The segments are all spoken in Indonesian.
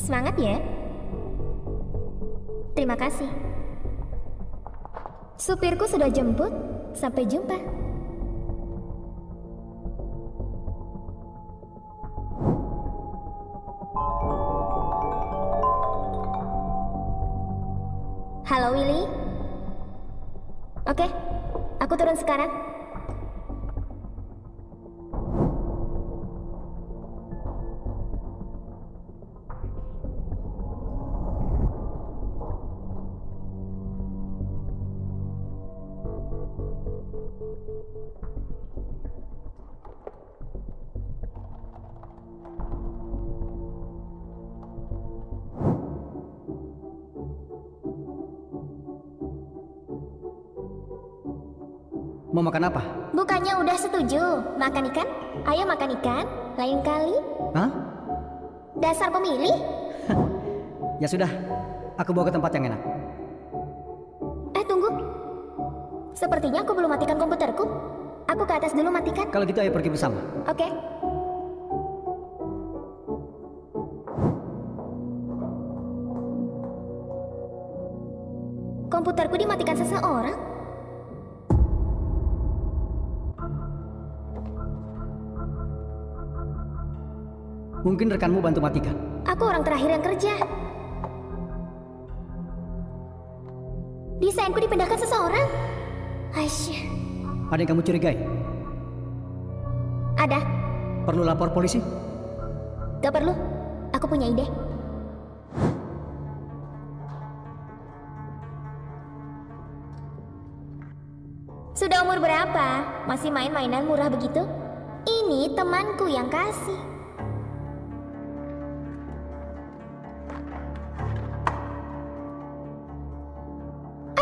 Semangat ya. Terima kasih. Supirku sudah jemput. Sampai jumpa. Halo Willy. Oke, aku turun sekarang. Mau makan apa? Bukannya udah setuju makan ikan? Ayo makan ikan, lain kali. Hah? Dasar pemilih. Ya sudah, aku bawa ke tempat yang enak. Tunggu. Sepertinya aku belum matikan komputerku. Aku ke atas dulu matikan. Kalau gitu ayo pergi bersama. Oke. Komputerku dimatikan seseorang. Mungkin rekanmu bantu matikan. Aku orang terakhir yang kerja. Desainku dipindahkan seseorang. Aisyah. Ada yang kamu curigai? Ada. Perlu lapor polisi? Gak perlu. Aku punya ide. Sudah umur berapa? Masih main mainan murah begitu? Ini temanku yang kasih.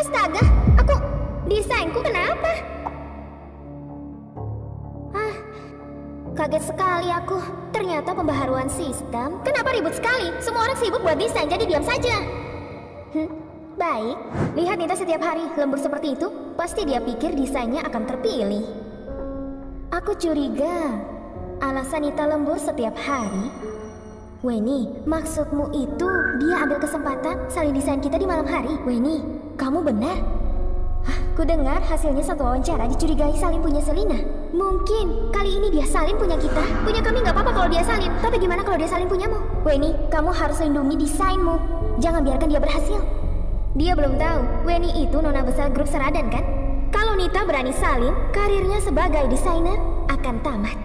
Astaga, desainku kenapa? Kaget sekali aku. Ternyata pembaharuan sistem. Kenapa ribut sekali? Semua orang sibuk buat desain, jadi diam saja. Baik. Lihat Nita setiap hari lembur seperti itu. Pasti dia pikir desainnya akan terpilih. Aku curiga alasan Nita lembur setiap hari. Weni, maksudmu itu dia ambil kesempatan salin desain kita di malam hari? Weni, kamu benar? Ku dengar hasilnya satu wawancara dicurigai salin punya Selina. Mungkin kali ini dia salin punya kita. Punya kami nggak apa-apa kalau dia salin. Tapi gimana kalau dia salin punyamu? Weni, kamu harus lindungi desainmu. Jangan biarkan dia berhasil. Dia belum tahu, Weni itu nona besar grup Seradan kan? Kalau Nita berani salin, karirnya sebagai desainer akan tamat.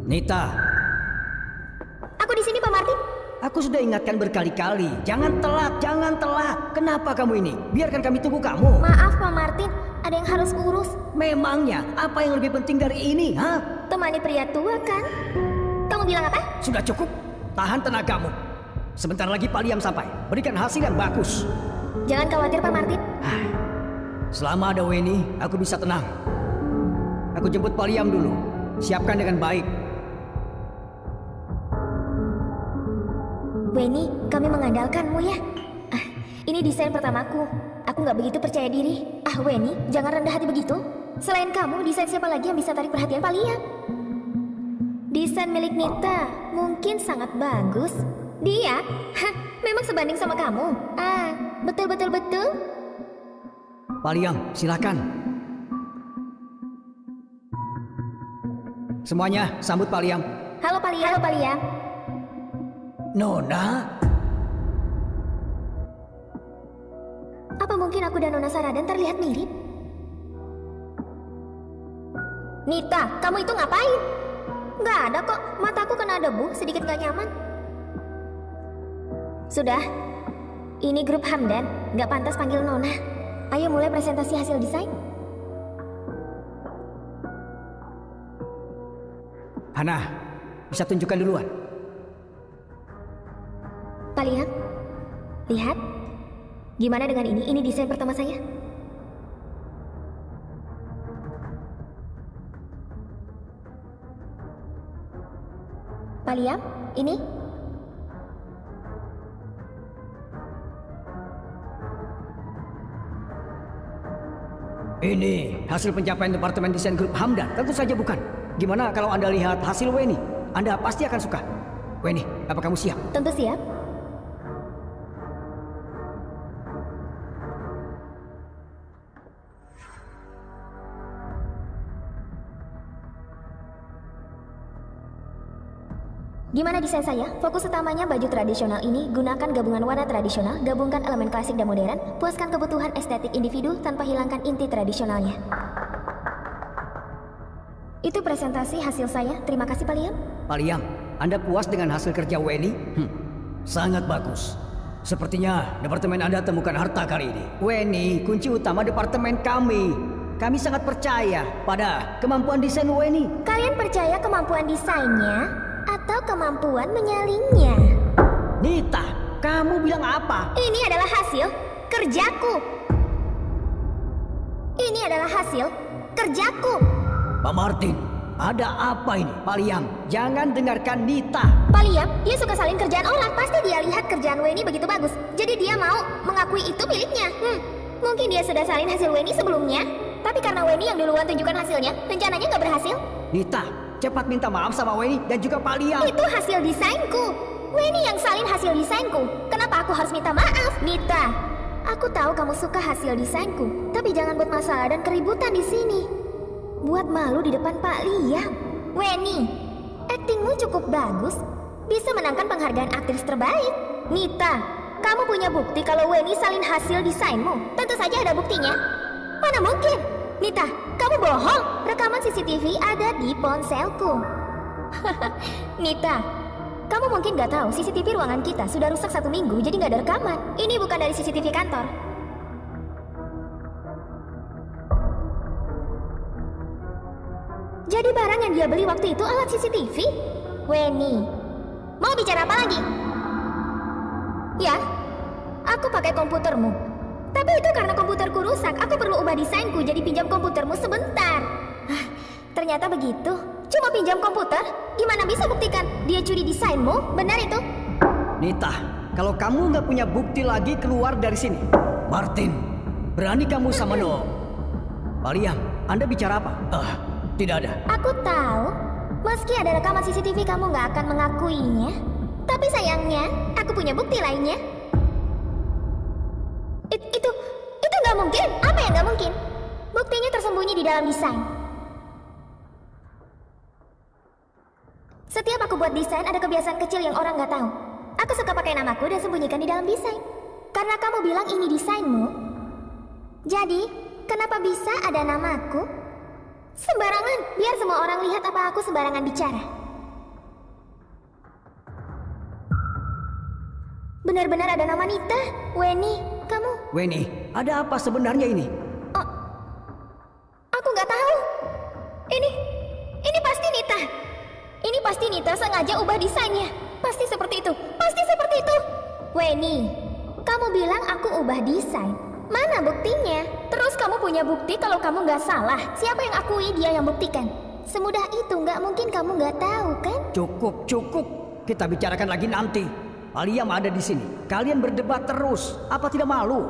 Nita. Aku di sini, Pak Martin. Aku sudah ingatkan berkali-kali, jangan telat, jangan telat. Kenapa kamu ini? Biarkan kami tunggu kamu. Maaf, Pak Martin, ada yang harus urus. Memangnya apa yang lebih penting dari ini, ha? Temani pria tua kan? Kamu bilang apa? Sudah cukup, tahan tenagamu. Sebentar lagi Pak Liam sampai, berikan hasil yang bagus. Jangan khawatir, Pak Martin. Selama ada Weni, aku bisa tenang. Aku jemput Pak Liam dulu, siapkan dengan baik. Weni, kami mengandalkanmu ya. Ini desain pertamaku. Aku nggak begitu percaya diri. Weni, jangan rendah hati begitu. Selain kamu, desain siapa lagi yang bisa tarik perhatian Pak Liam? Desain milik Nita mungkin sangat bagus. Dia? Memang sebanding sama kamu? Betul. Pak Liam, silakan. Semuanya sambut Pak Liam. Halo Pak Liam. Nona? Apa mungkin aku dan Nona Saradan terlihat mirip? Nita, kamu itu ngapain? Nggak ada kok, mataku kena debu, sedikit nggak nyaman. Sudah, ini grup Hamdan, nggak pantas panggil Nona. Ayo mulai presentasi hasil desain. Hana, bisa tunjukkan duluan. Pak Liam, lihat. Gimana dengan ini? Ini desain pertama saya. Pak Liam, ini. Ini hasil pencapaian Departemen Desain Grup Hamdan. Tentu saja bukan. Gimana kalau Anda lihat hasil Weni? Anda pasti akan suka. Weni, apa kamu siap? Tentu siap. Gimana desain saya? Fokus utamanya baju tradisional ini, gunakan gabungan warna tradisional, gabungkan elemen klasik dan modern, puaskan kebutuhan estetik individu tanpa hilangkan inti tradisionalnya. Itu presentasi hasil saya. Terima kasih, Pak Liam. Pak Liam, Anda puas dengan hasil kerja Weni? Sangat bagus. Sepertinya departemen Anda temukan harta kali ini. Weni, kunci utama departemen kami. Kami sangat percaya pada kemampuan desain Weni. Kalian percaya kemampuan desainnya atau kemampuan menyalinnya? Nita, kamu bilang apa? Ini adalah hasil kerjaku. Ini adalah hasil kerjaku. Pak Martin, ada apa ini? Pak Liam, jangan dengarkan Nita. Pak Liam, dia suka salin kerjaan orang. Pasti dia lihat kerjaan Weni begitu bagus. Jadi dia mau mengakui itu miliknya. Mungkin dia sudah salin hasil Weni sebelumnya. Tapi karena Weni yang duluan tunjukkan hasilnya, rencananya nggak berhasil. Nita, cepat minta maaf sama Weni dan juga Pak Liam. Itu hasil desainku. Weni yang salin hasil desainku. Kenapa aku harus minta maaf? Nita, aku tahu kamu suka hasil desainku. Tapi jangan buat masalah dan keributan di sini. Buat malu di depan Pak Liam. Weni, aktingmu cukup bagus. Bisa menangkan penghargaan aktris terbaik. Nita, kamu punya bukti kalau Weni salin hasil desainmu. Tentu saja ada buktinya. Mana mungkin? Nita, kamu bohong. Rekaman CCTV ada di ponselku. Nita, kamu mungkin gak tahu CCTV ruangan kita sudah rusak 1 minggu, jadi gak ada rekaman. Ini bukan dari CCTV kantor. Jadi barang yang dia beli waktu itu alat CCTV? Weni, mau bicara apa lagi? Ya, aku pakai komputermu. Tapi itu karena komputerku rusak, aku perlu ubah desainku, jadi pinjam komputermu sebentar. Ternyata begitu. Cuma pinjam komputer? Gimana bisa buktikan dia curi desainmu? Benar itu? Nita, kalau kamu nggak punya bukti lagi, keluar dari sini. Martin, berani kamu sama No? Pak Liam, Anda bicara apa? Tidak ada. Aku tahu. Meski ada rekaman CCTV, kamu nggak akan mengakuinya. Tapi sayangnya, aku punya bukti lainnya. Itu nggak mungkin. Apa yang nggak mungkin? Buktinya tersembunyi di dalam desain. Setiap aku buat desain ada kebiasaan kecil yang orang nggak tahu. Aku suka pakai namaku dan sembunyikan di dalam desain. Karena kamu bilang ini desainmu. Jadi, kenapa bisa ada namaku? Sembarangan, biar semua orang lihat apa aku sembarangan bicara. Benar-benar ada nama Nita. Weni, kamu? Weni, ada apa sebenarnya ini? Oh, aku nggak tahu. Ini pasti Nita. Ini pasti Nita sengaja ubah desainnya. Pasti seperti itu. Pasti seperti itu. Weni, kamu bilang aku ubah desain. Mana buktinya? Terus kamu punya bukti kalau kamu nggak salah. Siapa yang akui, dia yang buktikan. Semudah itu, nggak mungkin kamu nggak tahu kan? Cukup. Kita bicarakan lagi nanti. Pak Liam ada di sini. Kalian berdebat terus. Apa tidak malu?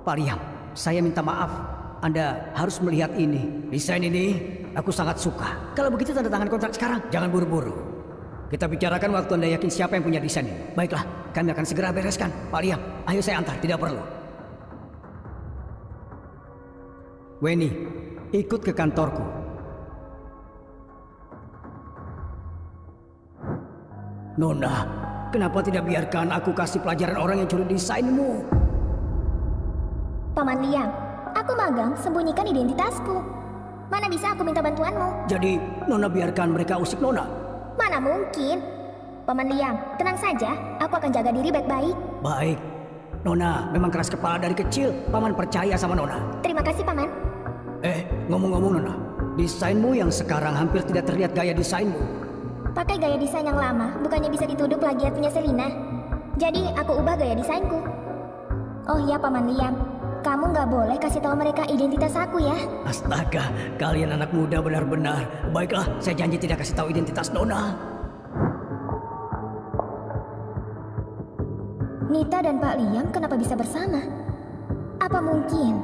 Pak Liam, saya minta maaf. Anda harus melihat ini. Desain ini aku sangat suka. Kalau begitu tanda tangan kontrak sekarang. Jangan buru-buru. Kita bicarakan waktu Anda yakin siapa yang punya desain ini. Baiklah, kami akan segera bereskan. Pak Liam, ayo saya antar. Tidak perlu. Weni, ikut ke kantorku. Nona, kenapa tidak biarkan aku kasih pelajaran orang yang curi desainmu? Paman Liam, aku magang, sembunyikan identitasku. Mana bisa aku minta bantuanmu? Jadi, Nona biarkan mereka usik Nona? Mana mungkin? Paman Liam, tenang saja, aku akan jaga diri baik-baik. Baik. Nona memang keras kepala dari kecil. Paman percaya sama Nona. Terima kasih, Paman. Ngomong-ngomong Nona, desainmu yang sekarang hampir tidak terlihat gaya desainmu. Pakai gaya desain yang lama, bukannya bisa dituduh plagiat punya Selina. Jadi, aku ubah gaya desainku. Oh iya, Paman Liam. Kamu nggak boleh kasih tahu mereka identitas aku ya. Astaga, kalian anak muda benar-benar. Baiklah, saya janji tidak kasih tahu identitas Nona. Nita dan Pak Liam kenapa bisa bersama? Apa mungkin?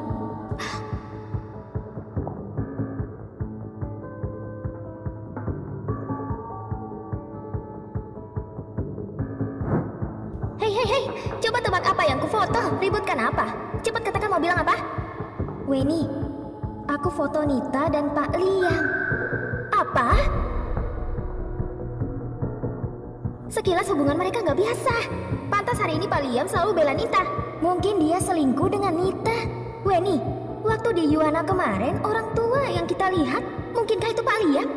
hei, coba tebak apa yang kufoto? Ributkan apa? Cepat katakan mau bilang apa? Weni, aku foto Nita dan Pak Liam. Apa? Sekilas hubungan mereka nggak biasa. Pantas hari ini Pak Liam selalu bela Nita. Mungkin dia selingkuh dengan Nita. Weni, waktu di Yuana kemarin, orang tua yang kita lihat, mungkinkah itu Pak Liam?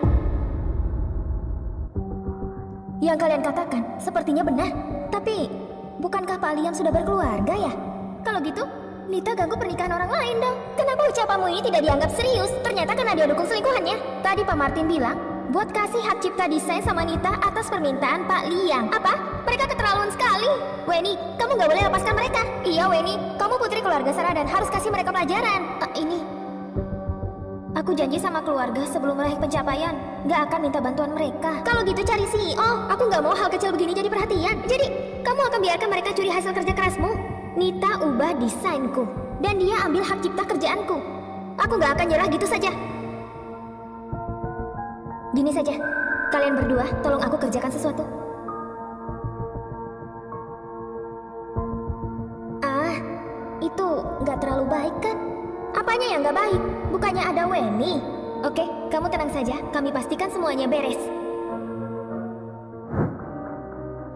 Yang kalian katakan sepertinya benar. Tapi, bukankah Pak Liam sudah berkeluarga ya? Kalau gitu, Nita ganggu pernikahan orang lain dong. Kenapa ucapanmu ini tidak dianggap serius? Ternyata karena dia dukung selingkuhannya. Tadi Pak Martin bilang, buat kasih hak cipta desain sama Nita atas permintaan Pak Liam. Apa? Mereka keterlaluan sekali. Weni, kamu gak boleh lepaskan mereka. Iya Weni, kamu putri keluarga Sarah dan harus kasih mereka pelajaran. Aku janji sama keluarga sebelum meraih pencapaian gak akan minta bantuan mereka. Kalau gitu cari CEO. Aku gak mau hal kecil begini jadi perhatian. Jadi, kamu akan biarkan mereka curi hasil kerja kerasmu? Nita ubah desainku dan dia ambil hak cipta kerjaanku. Aku gak akan nyerah gitu saja. Gini saja, kalian berdua tolong aku kerjakan sesuatu. Itu gak terlalu baik kan? Apanya yang gak baik? Bukannya ada Weni? Oke, kamu tenang saja, kami pastikan semuanya beres.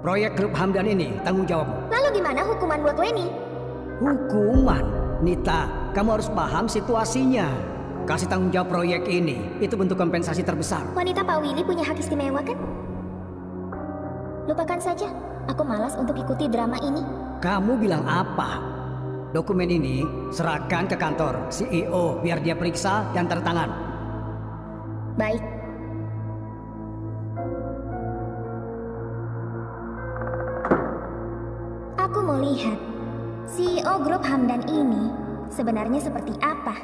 Proyek grup Hamdan ini tanggung jawabmu. Lalu gimana hukuman buat Weni? Hukuman? Nita, kamu harus paham situasinya. Kasih tanggung jawab proyek ini, itu bentuk kompensasi terbesar. Wanita Pak Willy punya hak istimewa kan? Lupakan saja, aku malas untuk ikuti drama ini. Kamu bilang apa? Dokumen ini serahkan ke kantor CEO biar dia periksa dan tanda tangan. Baik. Aku mau lihat CEO grup Hamdan ini sebenarnya seperti apa.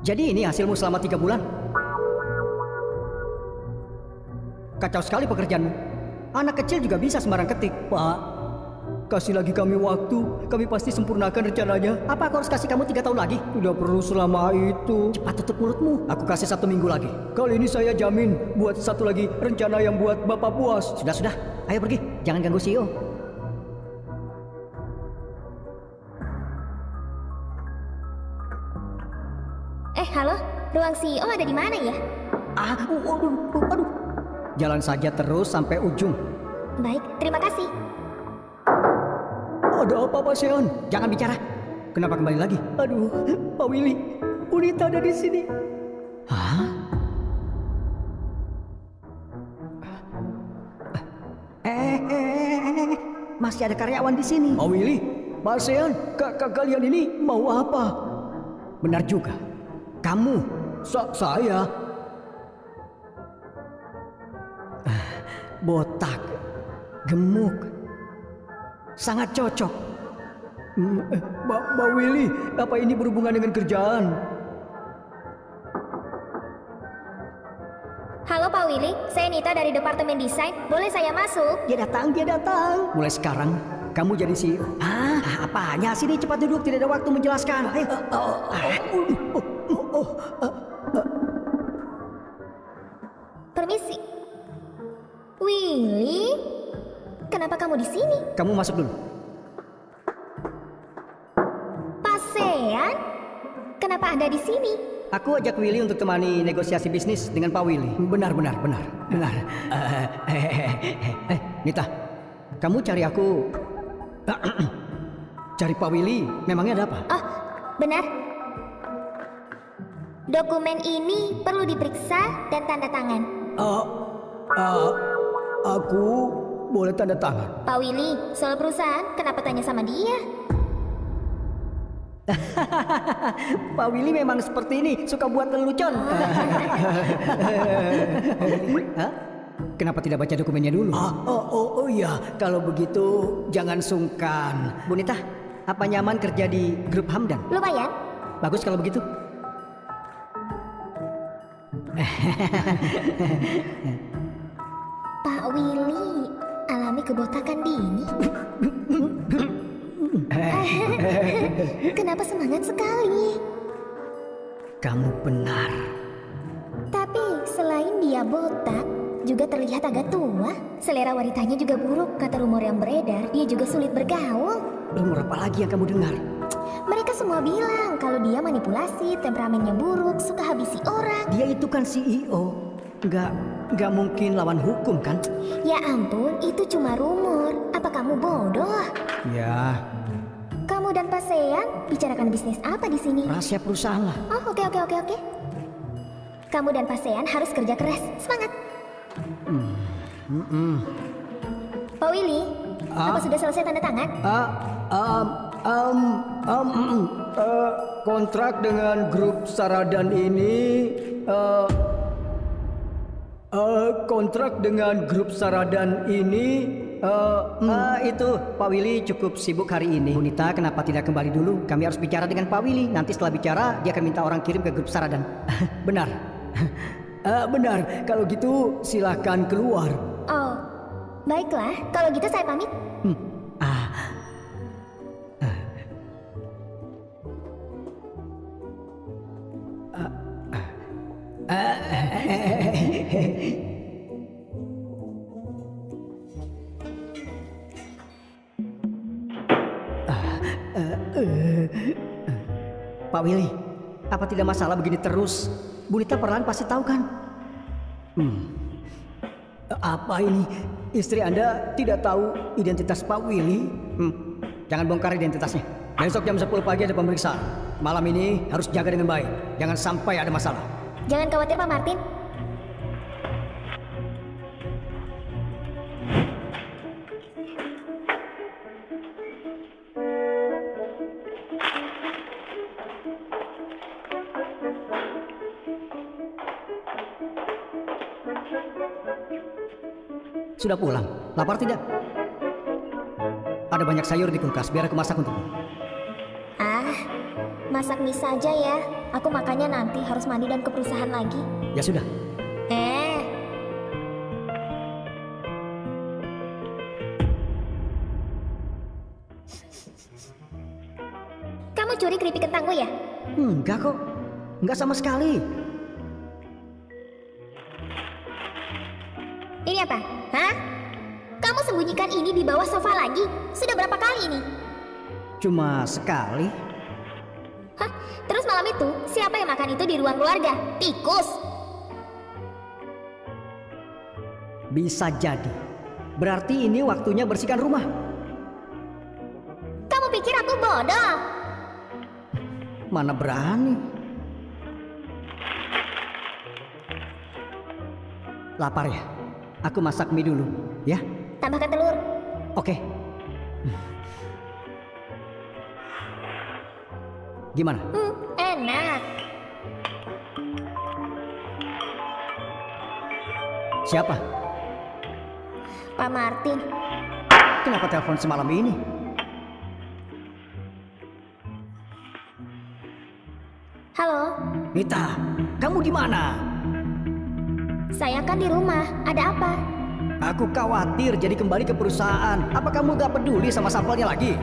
Jadi ini hasilmu selama 3 bulan? Kacau sekali pekerjaanmu. Anak kecil juga bisa sembarang ketik. Pak, kasih lagi kami waktu. Kami pasti sempurnakan rencananya. Apa aku harus kasih kamu 3 tahun lagi? Tidak perlu selama itu. Cepat tutup mulutmu. Aku kasih 1 minggu lagi. Kali ini saya jamin buat 1 lagi rencana yang buat Bapak puas. Sudah. Ayo pergi. Jangan ganggu CEO. Halo, ruang CEO ada di mana ya? Aduh. Jalan saja terus sampai ujung. Baik, terima kasih. Ada apa, Pak Seon? Jangan bicara. Kenapa kembali lagi? Aduh, Pak Willy, Unita ada di sini. Hah? Masih ada karyawan di sini. Pak Willy, Pak Seon, kalian ini mau apa? Benar juga. Kamu, saya. Botak, gemuk, sangat cocok. Mbak Willy, apa ini berhubungan dengan kerjaan? Halo Pak Willy, saya Nita dari Departemen Desain. Boleh saya masuk? Dia datang. Mulai sekarang, kamu jadi CEO. Apanya? Sini cepat duduk, tidak ada waktu menjelaskan. Ayo. Permisi. Willy, kenapa kamu di sini? Kamu masuk dulu. Pasean, kenapa Anda di sini? Aku ajak Willy untuk temani negosiasi bisnis dengan Pak Willy. Benar. Nita, kamu cari aku. Cari Pak Willy, memangnya ada apa? Oh, benar. Dokumen ini perlu diperiksa dan tanda tangan. Aku boleh tanda tangan. Pak Willy, soal perusahaan, kenapa tanya sama dia? Pak Willy memang seperti ini, suka buat lelucon. Hah? Kenapa tidak baca dokumennya dulu? Oh iya, kalau begitu jangan sungkan. Bu Nita, apa nyaman kerja di grup Hamdan? Lumayan. Bagus kalau begitu. Pak Willy alami kebotakan dini. Kenapa semangat sekali? Kamu benar. Tapi selain dia botak, juga terlihat agak tua. Selera wanitanya juga buruk. Kata rumor yang beredar, dia juga sulit bergaul. Rumor apa lagi yang kamu dengar? Mereka semua bilang kalau dia manipulasi, temperamennya buruk, suka habisi orang. Dia itu kan CEO. Nggak mungkin lawan hukum kan? Ya ampun, itu cuma rumor. Apa kamu bodoh? Ya, Kamu dan Pak Sean bicarakan bisnis apa di sini? rahasia perusahaan lah. Oh, oke. Kamu dan Pak Sean harus kerja keras. Semangat. Pak Willy, apa sudah selesai tanda tangan? Kontrak dengan grup Saradan ini itu Pak Willy cukup sibuk hari ini. Bunita kenapa tidak kembali dulu? Kami harus bicara dengan Pak Willy. Nanti setelah bicara dia akan minta orang kirim ke grup Saradan. Benar. Benar. Kalau gitu silahkan keluar. Oh, baiklah. Kalau gitu saya pamit. Pak Willy, apa tidak masalah begini terus? Bunita perlahan pasti tahu kan? Apa ini? Istri Anda tidak tahu identitas Pak Willy? Jangan bongkar identitasnya. Besok jam 10 pagi ada pemeriksaan. Malam ini harus jaga dengan baik. Jangan sampai ada masalah. Jangan khawatir Pak Martin. Sudah pulang? Lapar tidak? Ada banyak sayur di kulkas, biar aku masak untukmu. Masak mie saja ya. Aku makannya nanti, harus mandi dan ke perusahaan lagi. Ya sudah. Kamu curi keripik kentangku ya? Enggak kok. Enggak sama sekali. Ini apa? Hah? Kamu sembunyikan ini di bawah sofa lagi? Sudah berapa kali ini? Cuma sekali. Hah? Terus malam itu, siapa yang makan itu di ruang keluarga? Tikus! Bisa jadi. Berarti ini waktunya bersihkan rumah. Kamu pikir aku bodoh? Mana berani. Lapar ya? Aku masak mie dulu, ya? Tambahkan telur. Oke. Gimana? Enak. Siapa? Pak Martin. Kenapa telepon semalam ini? Halo, Nita, kamu di mana? saya kan di rumah. Ada apa? Aku khawatir jadi kembali ke perusahaan. Apa kamu gak peduli sama sampelnya lagi?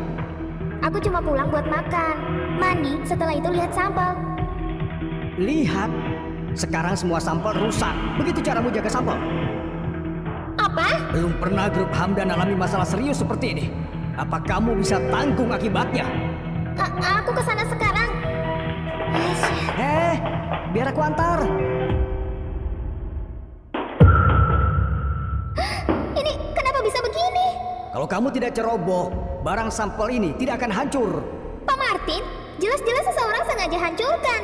Aku cuma pulang buat makan, mandi, setelah itu lihat sampel. Lihat, sekarang semua sampel rusak. Begitu caramu jaga sampel. Apa? Belum pernah grup Hamdan alami masalah serius seperti ini. Apa kamu bisa tanggung akibatnya? Aku kesana sekarang. Biar aku antar. Ini kenapa bisa begini? Kalau kamu tidak ceroboh, barang sampel ini tidak akan hancur. Pak Martin, jelas-jelas seseorang sengaja hancurkan.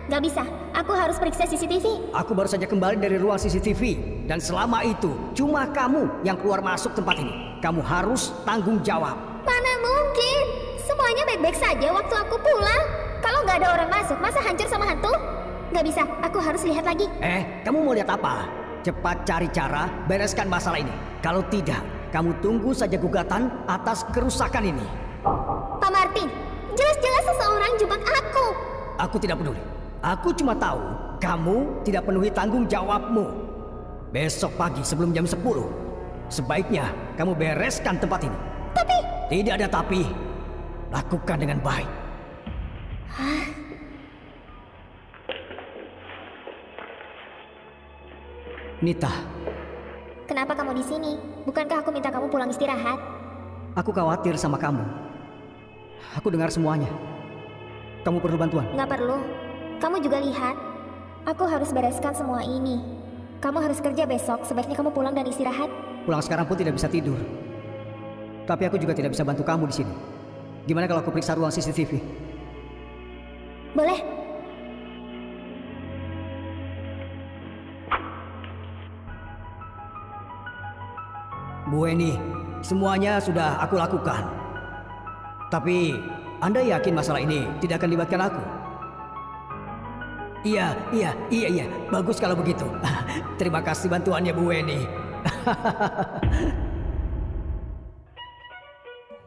Gak bisa, aku harus periksa CCTV. Aku baru saja kembali dari ruang CCTV. Dan selama itu, cuma kamu yang keluar masuk tempat ini. Kamu harus tanggung jawab. Mana mungkin? Semuanya baik-baik saja waktu aku pulang. Kalau nggak ada orang masuk, masa hancur sama hantu? Gak bisa, aku harus lihat lagi. Kamu mau lihat apa? Cepat cari cara bereskan masalah ini. Kalau tidak, kamu tunggu saja gugatan atas kerusakan ini. Pak Martin, jelas-jelas seseorang jebak aku. Aku tidak peduli. Aku cuma tahu kamu tidak penuhi tanggung jawabmu. Besok pagi sebelum jam 10, sebaiknya kamu bereskan tempat ini. Tapi... Tidak ada tapi. Lakukan dengan baik. Nita, Kenapa kamu di sini? Bukankah aku minta kamu pulang istirahat? Aku khawatir sama kamu. Aku dengar semuanya. Kamu perlu bantuan? Nggak perlu. Kamu juga lihat. Aku harus bereskan semua ini. Kamu harus kerja besok, sebaiknya kamu pulang dan istirahat. Pulang sekarang pun tidak bisa tidur. Tapi aku juga tidak bisa bantu kamu di sini. Gimana kalau aku periksa ruang CCTV? Boleh? Bu Eni, semuanya sudah aku lakukan. Tapi, Anda yakin masalah ini tidak akan libatkan aku? Iya. Bagus kalau begitu. Terima kasih bantuannya, Bu Eni.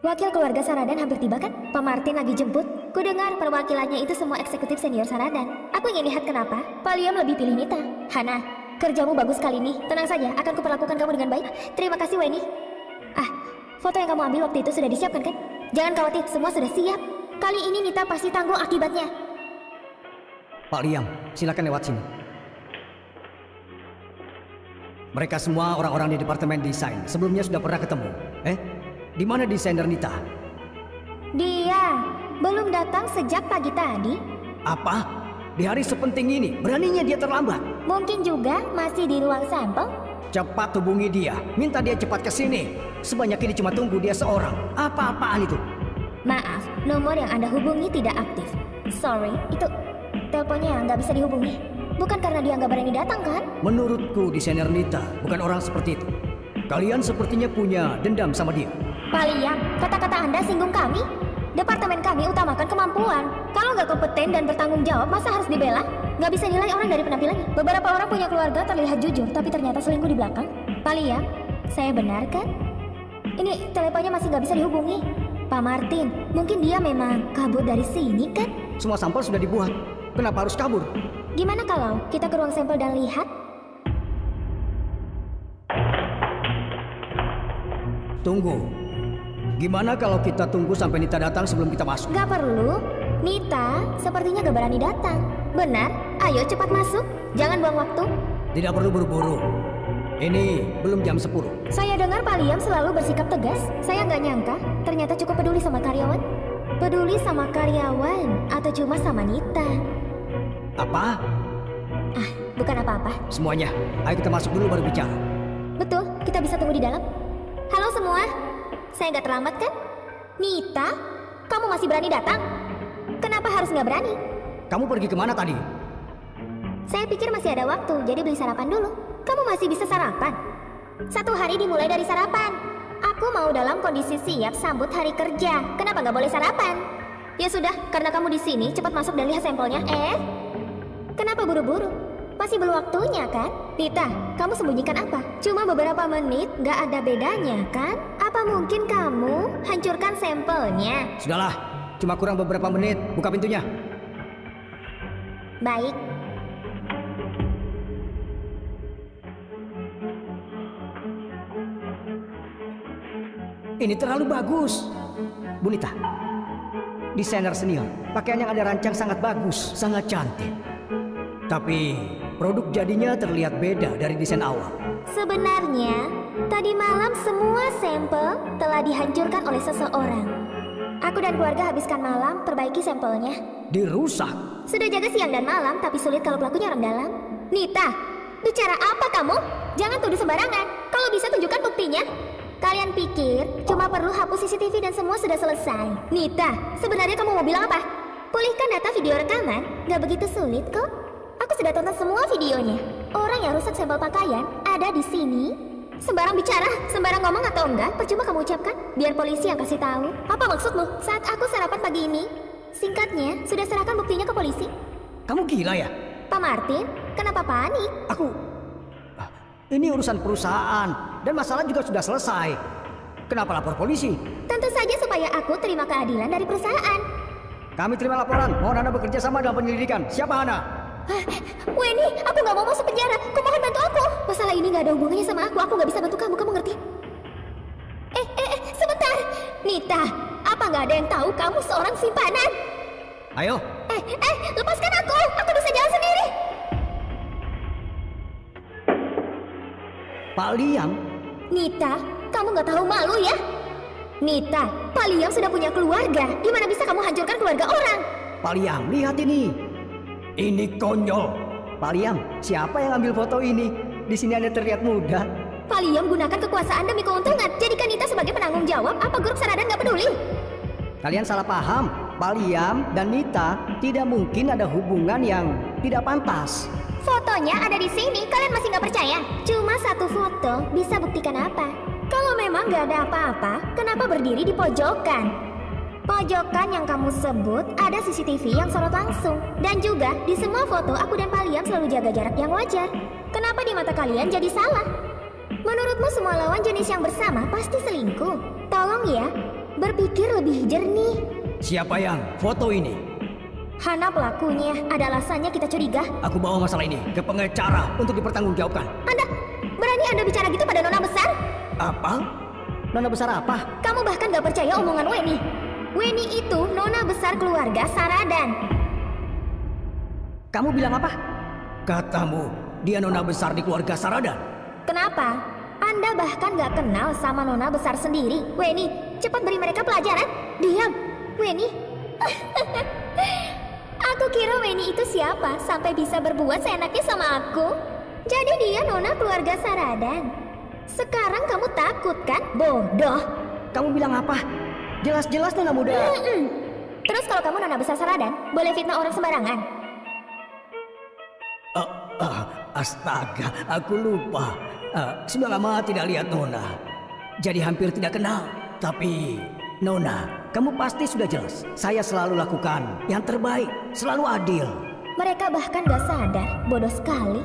Wakil keluarga Saradan hampir tiba kan? Pak Martin lagi jemput. Kudengar perwakilannya itu semua eksekutif senior Saradan. Aku ingin lihat kenapa Pak Liam lebih pilih Nita. Hana, kerjamu bagus kali ini. Tenang saja, akan kuperlakukan kamu dengan baik. Terima kasih, Weni. Foto yang kamu ambil waktu itu sudah disiapkan kan? Jangan khawatir, semua sudah siap. Kali ini Nita pasti tanggung akibatnya. Pak Liam, silakan lewat sini. Mereka semua orang-orang di departemen desain. Sebelumnya sudah pernah ketemu. Di mana desainer Nita? Dia belum datang sejak pagi tadi. Apa? Di hari sepenting ini, beraninya dia terlambat? Mungkin juga masih di ruang sampel. Cepat hubungi dia, minta dia cepat ke sini. Sebanyak ini cuma tunggu dia seorang. Apa-apaan itu? Maaf, nomor yang Anda hubungi tidak aktif. Sorry, itu teleponnya nggak bisa dihubungi. Bukan karena dia nggak berani datang kan? Menurutku desainer Nita bukan orang seperti itu. Kalian sepertinya punya dendam sama dia. Pak Liam, kata-kata Anda singgung kami. Departemen kami utamakan kemampuan. Kalau nggak kompeten dan bertanggung jawab, masa harus dibela? Nggak bisa nilai orang dari penampilannya. Beberapa orang punya keluarga terlihat jujur, tapi ternyata selingkuh di belakang. Pak Liam, saya benar kan? Ini teleponnya masih nggak bisa dihubungi. Pak Martin, mungkin dia memang kabur dari sini kan? Semua sampel sudah dibuat. Kenapa harus kabur? Gimana kalau kita ke ruang sampel dan lihat? Tunggu. Gimana kalau kita tunggu sampai Nita datang sebelum kita masuk? Gak perlu. Nita sepertinya gak berani datang. Benar? Ayo cepat masuk. Jangan buang waktu. Tidak perlu buru-buru. Ini belum jam 10. Saya dengar Pak Liam selalu bersikap tegas. Saya nggak nyangka ternyata cukup peduli sama karyawan. Peduli sama karyawan atau cuma sama Nita? Apa? Bukan apa-apa. Semuanya, ayo kita masuk dulu baru bicara. Betul, kita bisa tunggu di dalam. Halo semua, saya nggak terlambat kan? Nita, kamu masih berani datang? Kenapa harus nggak berani? Kamu pergi kemana tadi? Saya pikir masih ada waktu, jadi beli sarapan dulu. Kamu masih bisa sarapan? Satu hari dimulai dari sarapan. Aku mau dalam kondisi siap sambut hari kerja. Kenapa nggak boleh sarapan? Ya sudah, karena kamu di sini, cepat masuk dan lihat sampelnya. Kenapa buru-buru? Masih belum waktunya kan? Nita, kamu sembunyikan apa? Cuma beberapa menit, nggak ada bedanya kan? Apa mungkin kamu hancurkan sampelnya? Sudahlah, cuma kurang beberapa menit. Buka pintunya. Baik. Ini terlalu bagus. Bu Nita, desainer senior, pakaian yang Anda rancang sangat bagus, sangat cantik. Tapi produk jadinya terlihat beda dari desain awal. Sebenarnya, tadi malam semua sampel telah dihancurkan oleh seseorang. Aku dan keluarga habiskan malam perbaiki sampelnya. Dirusak? Sudah jaga siang dan malam, tapi sulit kalau pelakunya orang dalam. Nita, bicara apa kamu? Jangan tuduh sembarangan. Kalau bisa tunjukkan buktinya. Kalian pikir cuma perlu hapus CCTV dan semua sudah selesai? Nita, sebenarnya kamu mau bilang apa? Pulihkan data video rekaman? Gak begitu sulit kok. Aku sudah tonton semua videonya. Orang yang rusak sampel pakaian ada di sini. Sembarang bicara, sembarang ngomong atau enggak, percuma kamu ucapkan. Biar polisi yang kasih tahu. Apa maksudmu? Saat aku sarapan pagi ini, singkatnya, sudah serahkan buktinya ke polisi. Kamu gila ya? Pak Martin, kenapa panik? Ini urusan perusahaan dan masalah juga sudah selesai. Kenapa lapor polisi? Tentu saja supaya aku terima keadilan dari perusahaan. Kami terima laporan. Mohon Anda bekerja sama dalam penyelidikan. Siapa Hana? Weni, aku gak mau masuk penjara. Kumohon bantu aku. Masalah ini gak ada hubungannya sama aku. Aku gak bisa bantu kamu. Kamu ngerti? Sebentar. Nita, apa gak ada yang tahu kamu seorang simpanan? Ayo. Lepaskan aku. Aku bisa jalan sendiri. Pak Liam? Nita, kamu nggak tahu malu ya? Nita, Pak Liam sudah punya keluarga. Gimana bisa kamu hancurkan keluarga orang? Pak Liam, lihat ini. Ini konyol. Pak Liam, siapa yang ambil foto ini? Di sini Anda terlihat muda. Pak Liam gunakan kekuasaan demi keuntungan. Jadikan Nita sebagai penanggung jawab. Apa grup Saradan nggak peduli? Kalian salah paham. Pak Liam dan Nita tidak mungkin ada hubungan yang tidak pantas. Fotonya ada di sini. Kalian masih nggak percaya? Cuma satu foto bisa buktikan apa? Kalau memang nggak ada apa-apa, kenapa berdiri di pojokan? Pojokan yang kamu sebut ada CCTV yang sorot langsung. Dan juga di semua foto aku dan Pak Liam selalu jaga jarak yang wajar. Kenapa di mata kalian jadi salah? Menurutmu semua lawan jenis yang bersama pasti selingkuh? Tolong ya, berpikir lebih jernih. Siapa yang foto ini? Hana pelakunya. Ada alasannya kita curiga. Aku bawa masalah ini ke pengacara untuk dipertanggungjawabkan. Berani Anda bicara gitu pada nona besar? Apa? Nona besar apa? Kamu bahkan gak percaya omongan Weni. Weni itu nona besar keluarga Saradan. Kamu bilang apa? Katamu, dia nona besar di keluarga Saradan. Kenapa? Anda bahkan gak kenal sama nona besar sendiri. Weni, cepat beri mereka pelajaran. Diam, Weni. Aku kira Weni itu siapa sampai bisa berbuat seenaknya sama aku. Jadi dia nona keluarga Saradan. Sekarang kamu takut kan? Bodoh. Kamu bilang apa? Jelas-jelas nona muda. Terus kalau kamu nona besar Saradan, boleh fitnah orang sembarangan? Astaga, aku lupa. Sudah lama tidak lihat Nona. Jadi hampir tidak kenal. Tapi Nona, kamu pasti sudah jelas. Saya selalu lakukan yang terbaik, selalu adil. Mereka bahkan gak sadar, bodoh sekali.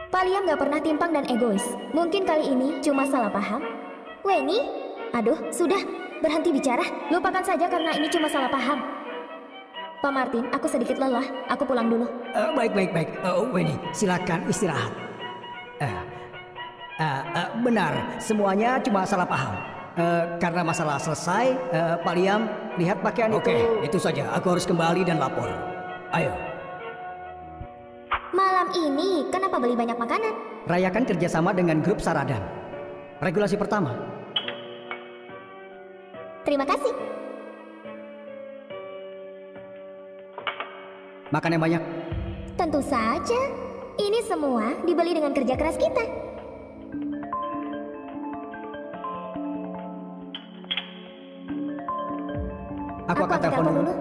Pak Liam gak pernah timpang dan egois. Mungkin kali ini cuma salah paham. Weni, aduh, sudah, berhenti bicara. Lupakan saja karena ini cuma salah paham. Pak Martin, aku sedikit lelah. Aku pulang dulu. Baik. Weni, silakan istirahat. Benar, semuanya cuma salah paham. Karena masalah selesai, Pak Liam, lihat pakaian itu. Oke, itu saja. Aku harus kembali dan lapor. Ayo. Malam ini, kenapa beli banyak makanan? Rayakan kerjasama dengan grup Saradan. Regulasi pertama. Terima kasih. Makan yang banyak. Tentu saja. Ini semua dibeli dengan kerja keras kita. Aku akan telepon dulu.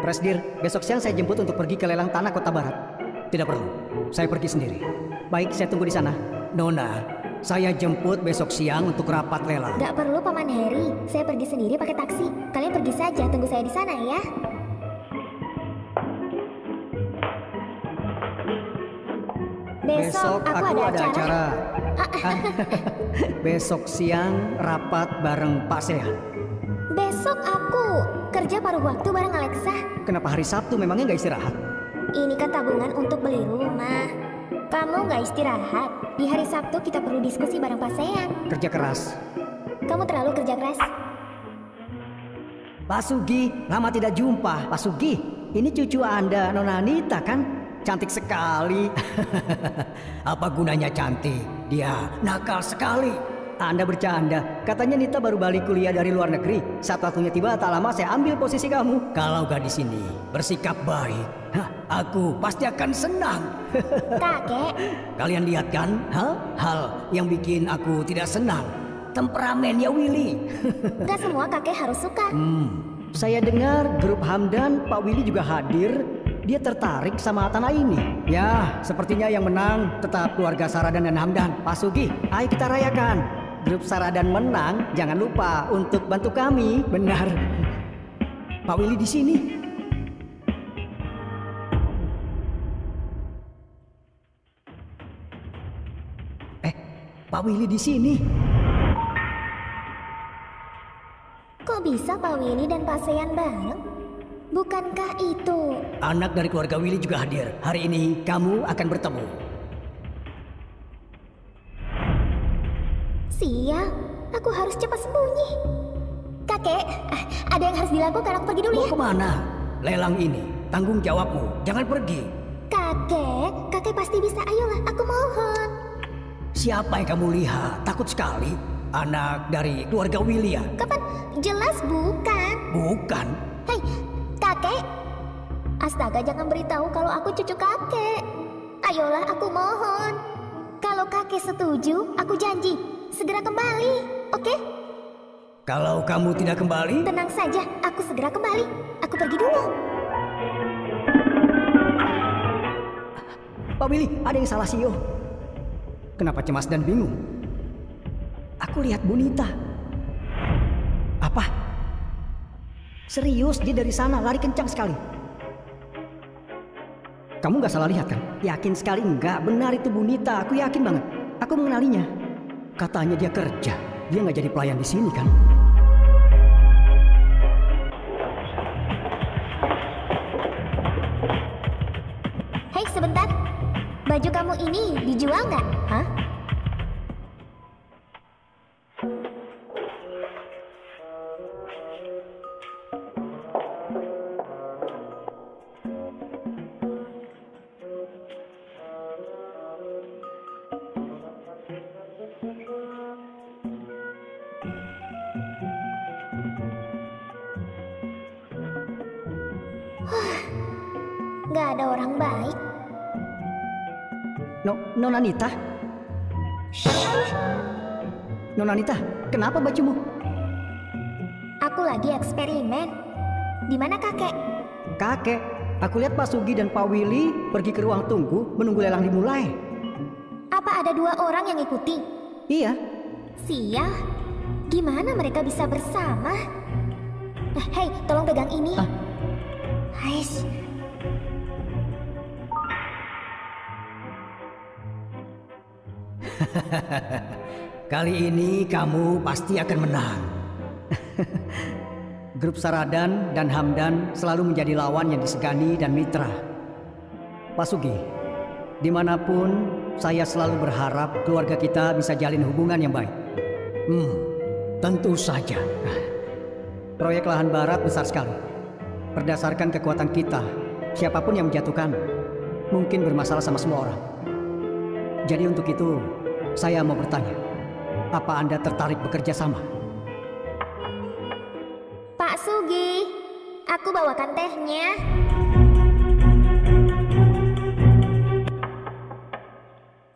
Presdir, besok siang saya jemput untuk pergi ke lelang tanah Kota Barat. Tidak perlu, saya pergi sendiri. Baik, saya tunggu di sana. Nona, saya jemput besok siang untuk rapat lelang. Gak perlu, Paman Harry. Saya pergi sendiri pakai taksi. Kalian pergi saja, tunggu saya di sana ya. Besok aku ada acara. Besok siang rapat bareng Pak Sean. Besok aku kerja paruh waktu bareng Alexa. Kenapa hari Sabtu memangnya nggak istirahat? Ini kan tabungan untuk beli rumah. Kamu nggak istirahat. Di hari Sabtu kita perlu diskusi bareng Pak Sean. Kerja keras. Kamu terlalu kerja keras. Pak Sugi, lama tidak jumpa. Pak Sugi, ini cucu Anda, Nona Anita kan? Cantik sekali. Apa gunanya cantik? Dia nakal sekali. Anda bercanda. Katanya Nita baru balik kuliah dari luar negeri. Saat waktunya tiba, tak lama saya ambil posisi kamu. Kalau gadis ini bersikap baik, aku pasti akan senang. Kakek. Kalian lihat kan? Hal yang bikin aku tidak senang. Temperamennya Willy. Gak semua kakek harus suka. Saya dengar grup Hamdan, Pak Willy juga hadir. Dia tertarik sama tanah ini. Ya, sepertinya yang menang tetap keluarga Saradan dan Hamdan. Pak Sugi, ayo kita rayakan. Grup Saradan menang, jangan lupa untuk bantu kami. Benar. Pak Willy di sini. Pak Willy di sini. Kok bisa Pak Willy dan Pak Sean bareng? Bukankah itu... Anak dari keluarga Willy juga hadir. Hari ini kamu akan bertemu. Sial, aku harus cepat sembunyi. Kakek, ada yang harus dilakukan. Aku pergi dulu ya. Mau kemana? lelang ini tanggung jawabmu. Jangan pergi. Kakek pasti bisa. Ayolah, aku mohon. Siapa yang kamu lihat? Takut sekali. Anak dari keluarga Willy ya? Kapan? Jelas bukan. Bukan. Hei, kakek. Astaga, jangan beritahu kalau aku cucu kakek. Ayolah, aku mohon. Kalau kakek setuju, aku janji segera kembali. Oke? Kalau kamu tidak kembali, Tenang saja, aku segera kembali. Aku pergi dulu. Pak Willy, ada yang salah Sio. Kenapa cemas dan bingung? Aku lihat Bunita. Apa? Serius, dia dari sana, lari kencang sekali. Kamu nggak salah lihat kan? Yakin sekali enggak, benar itu Bunita, aku yakin banget. Aku mengenalinya. Katanya dia kerja, dia nggak jadi pelayan di sini kan? Hei, sebentar. Baju kamu ini dijual nggak? Hah? Nggak ada orang baik. Nona Anita? Nona Anita, kenapa bajumu? Aku lagi eksperimen. Di mana kakek? Kakek, aku lihat Pak Sugi dan Pak Willy pergi ke ruang tunggu menunggu lelang dimulai. Apa ada 2 orang yang ikuti? Iya, Sial. Gimana mereka bisa bersama? Hei, tolong pegang ini. Ah. Hais. kali ini kamu pasti akan menang. Grup Saradan dan Hamdan selalu menjadi lawan yang disegani dan mitra. Pak Sugi, dimanapun saya selalu berharap keluarga kita bisa jalin hubungan yang baik. Tentu saja. Proyek lahan barat besar sekali. Berdasarkan kekuatan kita, siapapun yang menjatuhkan mungkin bermasalah sama semua orang. Jadi untuk itu, saya mau bertanya, apa Anda tertarik bekerja sama? Pak Sugi, aku bawakan tehnya.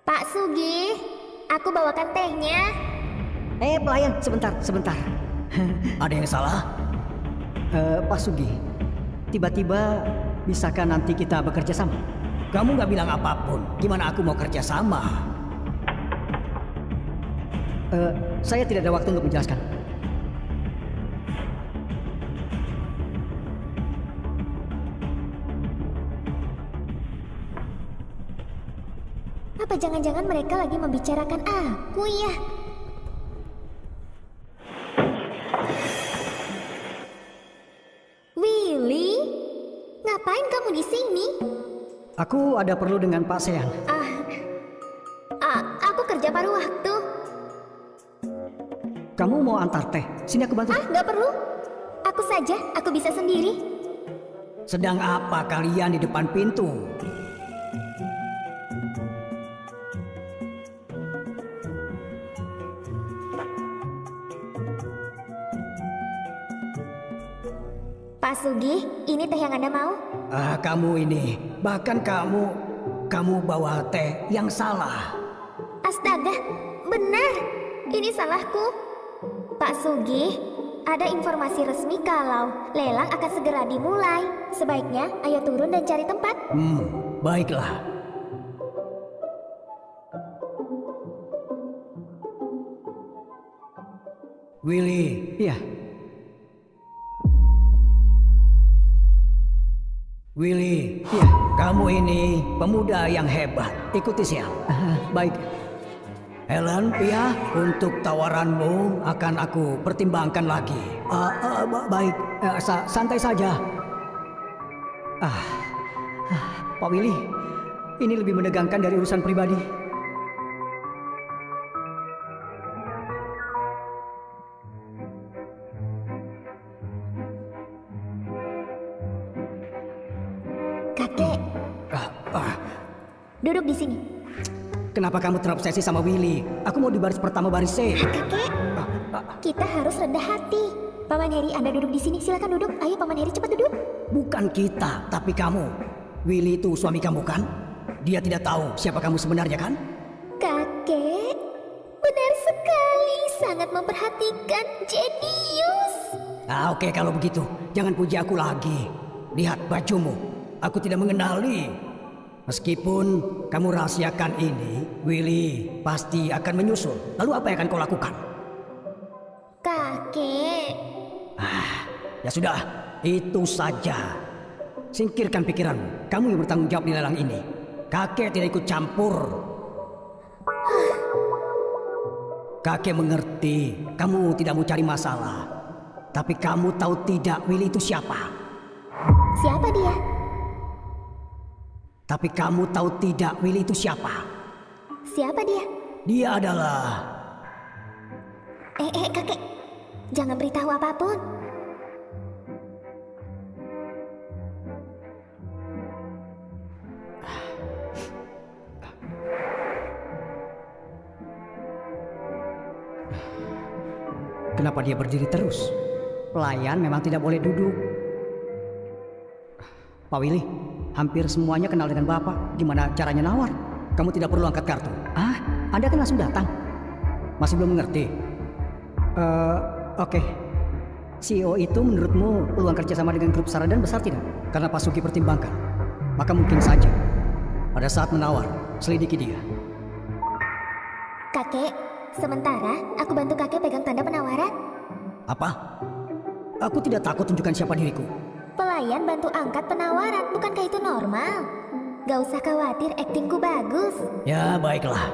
Pak Sugi, aku bawakan tehnya. Pelayan, sebentar. Ada yang salah? Pak Sugi, tiba-tiba bisakah nanti kita bekerja sama? Kamu nggak bilang apapun, gimana aku mau kerja sama? Saya tidak ada waktu untuk menjelaskan. Apa jangan-jangan mereka lagi membicarakan aku ya? Willy, ngapain kamu di sini? Aku ada perlu dengan Pak Sean. Aku kerja paruh waktu. Kamu mau antar teh? Sini aku bantu. Nggak perlu. Aku saja, aku bisa sendiri. Sedang apa kalian di depan pintu? Pak Sugi, ini teh yang Anda mau? Kamu ini, bahkan kamu bawa teh yang salah. Astaga, benar. Ini salahku. Pak Sugi, ada informasi resmi kalau lelang akan segera dimulai. Sebaiknya ayo turun dan cari tempat. Baiklah. Willy. Iya. Willy. Iya. Kamu ini pemuda yang hebat. Ikuti Siang. Baik. Helen, Pia, untuk tawaranmu akan aku pertimbangkan lagi. Baik, santai saja. Pak Willy, ini lebih menegangkan dari urusan pribadi. Kakek, Ah, ah, duduk di sini. kenapa kamu terobsesi sama Willy? Aku mau di baris pertama baris C. Kakek, kita harus rendah hati. Paman Harry, Anda duduk di sini. Silakan duduk. Ayo, Paman Harry, cepat duduk. Bukan kita, tapi kamu. Willy itu suami kamu kan? Dia tidak tahu siapa kamu sebenarnya kan? Kakek, benar sekali. Sangat memperhatikan. Jenius. Ah, oke kalau begitu. Jangan puji aku lagi. Lihat bajumu. Aku tidak mengenali. Meskipun kamu rahasiakan ini, Willy pasti akan menyusul. Lalu apa yang akan kau lakukan? Kakek, Ya sudah, itu saja. Singkirkan pikiranmu. Kamu yang bertanggung jawab di lelang ini. Kakek tidak ikut campur. Kakek mengerti kamu tidak mau cari masalah. Tapi kamu tahu tidak Willy itu siapa? siapa dia? Tapi kamu tahu tidak Willy itu siapa? Siapa dia? Dia adalah... Kakek, jangan beritahu apapun. Kenapa dia berdiri terus? Pelayan memang tidak boleh duduk. Pak Willy, hampir semuanya kenal dengan Bapak. Gimana caranya nawar? Kamu tidak perlu angkat kartu. Ah, Anda kan langsung datang. Masih belum mengerti? Oke. CEO itu menurutmu peluang kerjasama dengan grup Saradan besar tidak? Karena Pak Sugi pertimbangkan. Maka mungkin saja pada saat menawar, selidiki dia. Kakek, sementara aku bantu kakek pegang tanda penawaran. Apa? Aku tidak takut tunjukkan siapa diriku. Pelayan bantu angkat penawaran, bukankah itu normal? Gak usah khawatir, aktingku bagus. Ya, baiklah.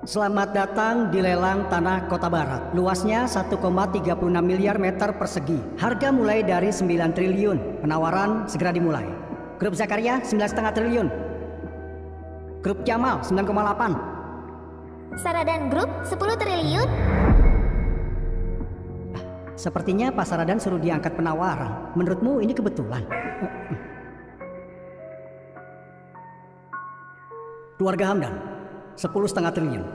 Selamat datang di lelang tanah Kota Barat. Luasnya 1,36 miliar meter persegi. Harga mulai dari 9 triliun. Penawaran segera dimulai. Grup Zakaria 9,5 triliun. Grup Jamal 9,8. Saradan Group 10 triliun. Sepertinya Pak Saradan suruh dia angkat penawaran. Menurutmu ini kebetulan? Keluarga Hamdan 10,5 triliun.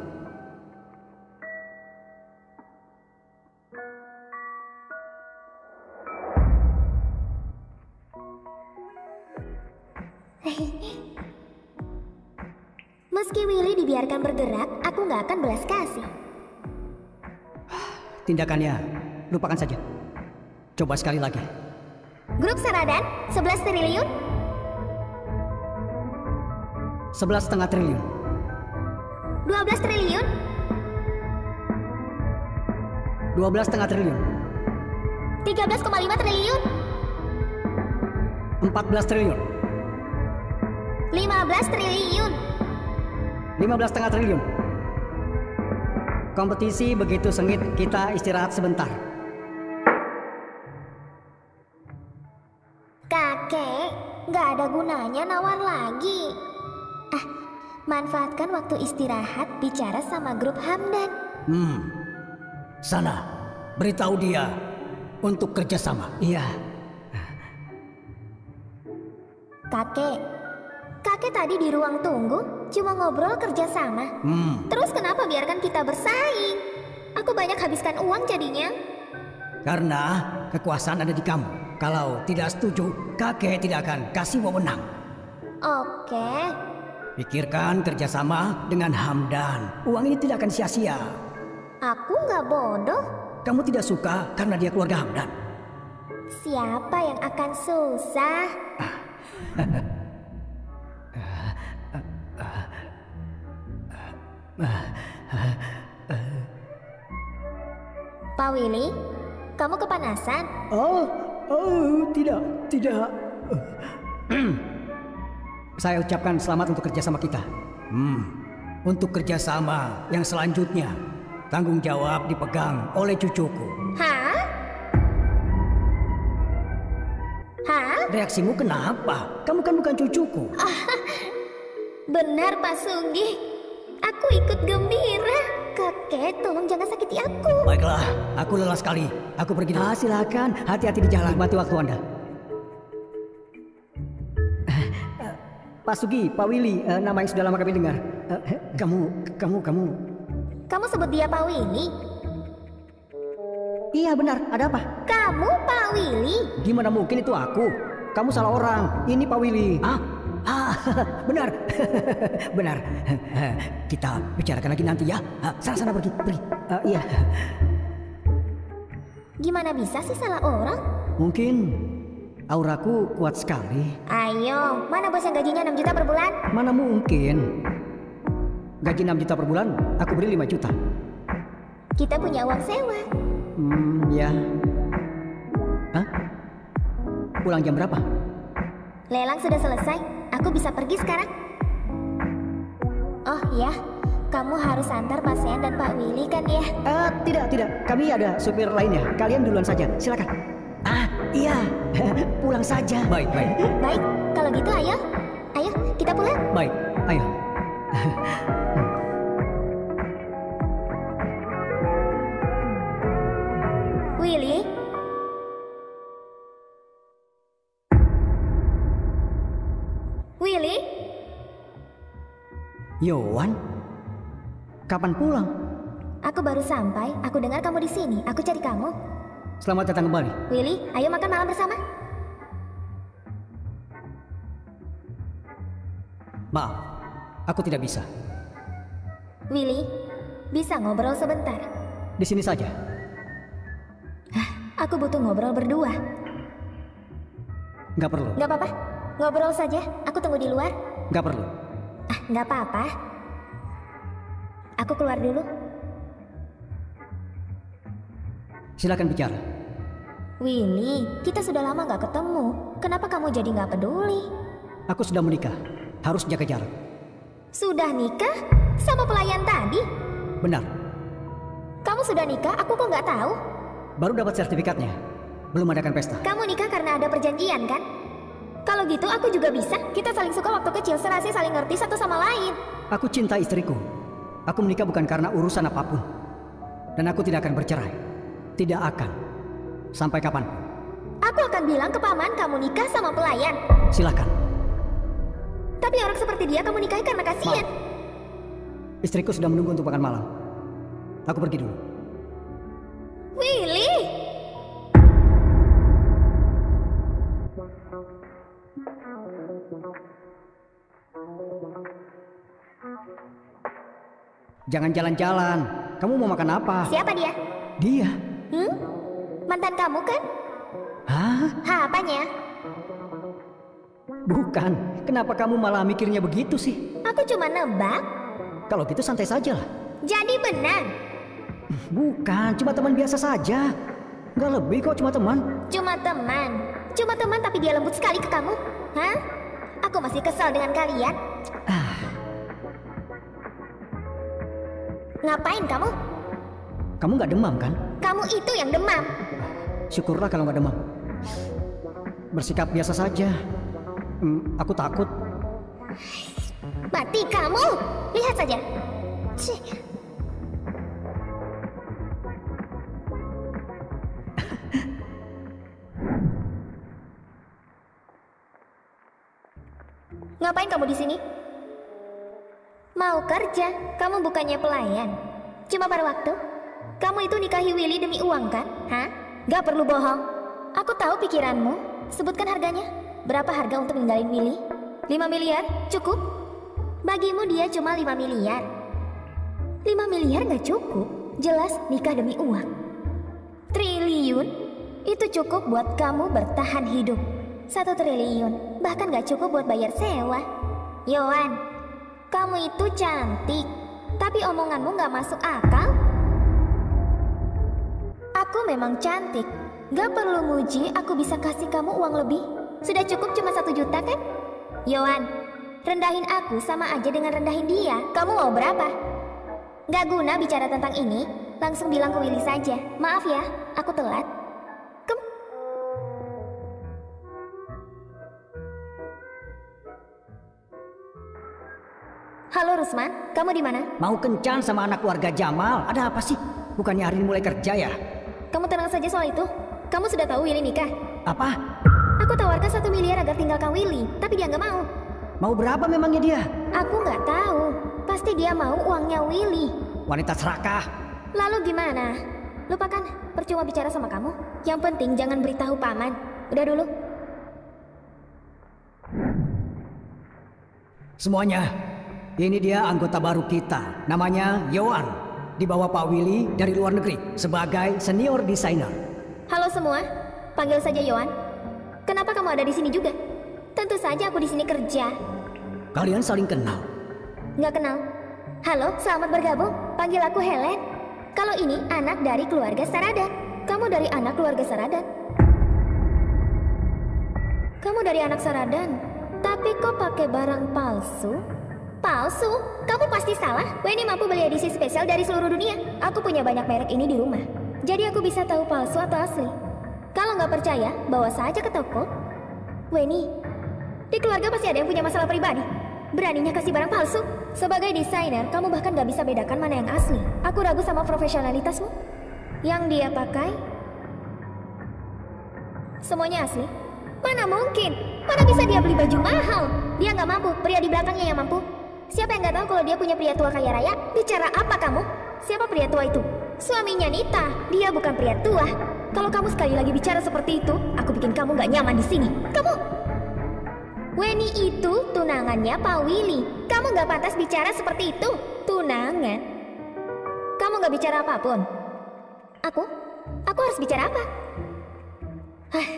Meski Willy dibiarkan bergerak, aku nggak akan belas kasih. Tindakannya lupakan saja. Coba sekali lagi. Grup Saradan 11 triliun. 11,5 triliun. 12 triliun. 12,5 triliun. 13,5 triliun. 14 triliun. 15 triliun. 15,5 triliun. Kompetisi begitu sengit, kita istirahat sebentar. Kakek, nggak ada gunanya nawar lagi. Manfaatkan waktu istirahat bicara sama grup Hamdan. Sana, beritahu dia untuk kerjasama. Iya. Kakek tadi di ruang tunggu cuma ngobrol kerjasama. Terus kenapa biarkan kita bersaing? Aku banyak habiskan uang jadinya. Karena kekuasaan ada di kamu. Kalau tidak setuju, kakek tidak akan kasih wewenang. Oke. Pikirkan kerjasama dengan Hamdan. Uang ini tidak akan sia-sia. Aku nggak bodoh. Kamu tidak suka karena dia keluarga Hamdan. Siapa yang akan susah? Pak Willy, kamu kepanasan? Oh, tidak. Saya ucapkan selamat untuk kerjasama kita. Untuk kerjasama yang selanjutnya, tanggung jawab dipegang oleh cucuku. Hah? Reaksimu kenapa? Kamu kan bukan cucuku. Benar Pak Sunggi. Aku ikut gembira. Kakek. kakek, tolong jangan sakiti aku. Baiklah, aku lelah sekali. Aku pergi dulu. Silakan, hati-hati di jalan. Nikmati waktu Anda. Pak Sugi, Pak Willy, nama yang sudah lama kami dengar. Kamu. Kamu sebut dia Pak Willy? Iya benar, ada apa? Kamu Pak Willy? Gimana mungkin itu aku? Kamu salah orang, ini Pak Willy. Benar. Benar. Kita bicarakan lagi nanti ya. Sana pergi. Iya. Gimana bisa sih salah orang? Mungkin auraku kuat sekali. Ayo, mana bos yang gajinya 6 juta per bulan? Mana mungkin. Gaji 6 juta per bulan, aku beri 5 juta. Kita punya uang sewa. Ya. Hah? Pulang jam berapa? Lelang sudah selesai. Aku bisa pergi sekarang. Oh ya, kamu harus antar Pak Sen dan Pak Willy kan ya? Tidak. Kami ada supir lainnya. Kalian duluan saja. Silakan. Iya. Pulang saja. Baik. Baik, kalau gitu ayo. Ayo, kita pulang. Baik, ayo. Willy? Willy? Yowan? Kapan pulang? Aku baru sampai. Aku dengar kamu di sini. Aku cari kamu. Selamat datang kembali. Willy, ayo makan malam bersama. Maaf, aku tidak bisa. Willy, bisa ngobrol sebentar? Di sini saja. Aku butuh ngobrol berdua. Nggak perlu. Nggak apa-apa, ngobrol saja. Aku tunggu di luar. Nggak perlu. Nggak apa-apa. Aku keluar dulu. Silakan bicara. Willy, kita sudah lama nggak ketemu. Kenapa kamu jadi nggak peduli? Aku sudah menikah. Harus jaga jarak. Sudah nikah? Sama pelayan tadi? Benar. Kamu sudah nikah? Aku kok nggak tahu? Baru dapat sertifikatnya. Belum adakan pesta. Kamu nikah karena ada perjanjian kan? Kalau gitu aku juga bisa. Kita saling suka waktu kecil, serasi saling ngerti satu sama lain. Aku cinta istriku. Aku menikah bukan karena urusan apapun. Dan aku tidak akan bercerai. Tidak akan. Sampai kapan? Aku akan bilang ke paman kamu nikah sama pelayan. Silakan. Tapi orang seperti dia kamu nikahi karena kasihan. Istriku sudah menunggu untuk makan malam. Aku pergi dulu. Willy! Jangan jalan-jalan. Kamu mau makan apa? Siapa dia? Dia. Mantan kamu kan? Hah? Apanya? Bukan. Kenapa kamu malah mikirnya begitu sih? Aku cuma nebak. Kalau gitu santai saja lah. Jadi benar. Bukan, cuma teman biasa saja. Nggak lebih kok, cuma teman. Cuma teman. Cuma teman tapi dia lembut sekali ke kamu. Hah? Aku masih kesal dengan kalian. Ngapain kamu? Kamu nggak demam kan? Kamu itu yang demam. Syukurlah kalau nggak demam. Bersikap biasa saja. Aku takut. Mati kamu. Lihat saja. Cih. Ngapain kamu di sini? Mau kerja? Kamu bukannya pelayan. Cuma pada waktu. Kamu itu nikahi Willy demi uang kan? Hah? Gak perlu bohong. Aku tahu pikiranmu. Sebutkan harganya. Berapa harga untuk ninggalin Willy? 5 miliar? Cukup? Bagimu dia cuma 5 miliar. 5 miliar gak cukup. Jelas nikah demi uang. Triliun? Itu cukup buat kamu bertahan hidup. 1 triliun. Bahkan gak cukup buat bayar sewa. Yohan, kamu itu cantik. Tapi omonganmu gak masuk akal. Aku memang cantik. Gak perlu muji, aku bisa kasih kamu uang lebih. Sudah cukup cuma 1 juta kan? Yohan, rendahin aku sama aja dengan rendahin dia. Kamu mau berapa? Gak guna bicara tentang ini. Langsung bilang ke Willy saja. Maaf ya, aku telat. Halo Rusman, kamu di mana? Mau kencan sama anak keluarga Jamal? Ada apa sih? Bukannya hari ini mulai kerja ya? Kamu tenang saja soal itu. Kamu sudah tahu Willy nikah? Apa? Aku tawarkan 1 miliar agar tinggalkan Willy, tapi dia nggak mau. Mau berapa memangnya dia? Aku nggak tahu. Pasti dia mau uangnya Willy. Wanita serakah. Lalu gimana? Lupakan, percuma bicara sama kamu. Yang penting jangan beritahu paman. Udah dulu. Semuanya, ini dia anggota baru kita. Namanya Yohan. Dibawa Pak Willy dari luar negeri sebagai senior designer. Halo semua, panggil saja Yohan. Kenapa kamu ada di sini juga? Tentu saja aku di sini kerja. Kalian saling kenal? Nggak kenal. Halo, selamat bergabung. Panggil aku Helen. Kalau ini anak dari keluarga Saradan. Kamu dari anak keluarga Saradan. Kamu dari anak Saradan. Tapi kok pakai barang palsu? Palsu? Kamu pasti salah. Weni mampu beli edisi spesial dari seluruh dunia. Aku punya banyak merek ini di rumah. Jadi aku bisa tahu palsu atau asli. Kalau nggak percaya, bawa saja ke toko. Weni, di keluarga pasti ada yang punya masalah pribadi. Beraninya kasih barang palsu. Sebagai desainer, kamu bahkan nggak bisa bedakan mana yang asli. Aku ragu sama profesionalitasmu. Yang dia pakai semuanya asli. Mana mungkin? Mana bisa dia beli baju mahal? Dia nggak mampu, pria di belakangnya yang mampu. Siapa yang nggak tahu kalau dia punya pria tua kaya raya? Bicara apa kamu? Siapa pria tua itu? Suaminya Nita. Dia bukan pria tua. Kalau kamu sekali lagi bicara seperti itu, aku bikin kamu nggak nyaman di sini. Kamu, Weni itu tunangannya Pak Willy. Kamu nggak pantas bicara seperti itu. Tunangan? Kamu nggak bicara apapun. Aku harus bicara apa? Hah.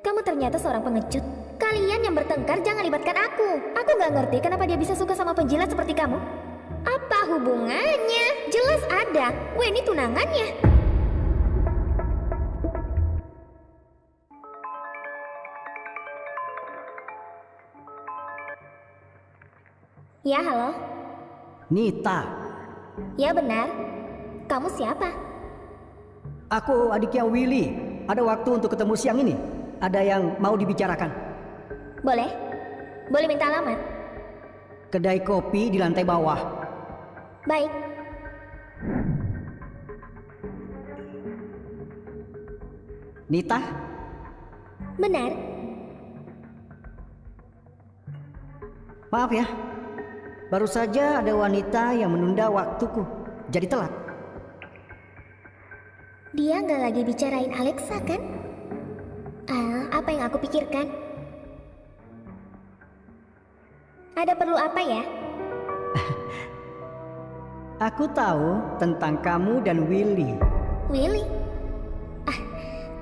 Kamu ternyata seorang pengecut. Kalian yang bertengkar jangan libatkan aku. Aku nggak ngerti kenapa dia bisa suka sama penjilat seperti kamu. Apa hubungannya? Jelas ada. Weni tunangannya. Ya, halo. Nita. Ya, benar. Kamu siapa? Aku adiknya Willy. Ada waktu untuk ketemu siang ini? Ada yang mau dibicarakan? Boleh? Boleh minta alamat? Kedai kopi di lantai bawah. Baik. Nita? Benar. Maaf ya. Baru saja ada wanita yang menunda waktuku. Jadi telat. Dia nggak lagi bicarain Alexa kan? Apa yang aku pikirkan? Ada perlu apa ya? Aku tahu tentang kamu dan Willy. Willy?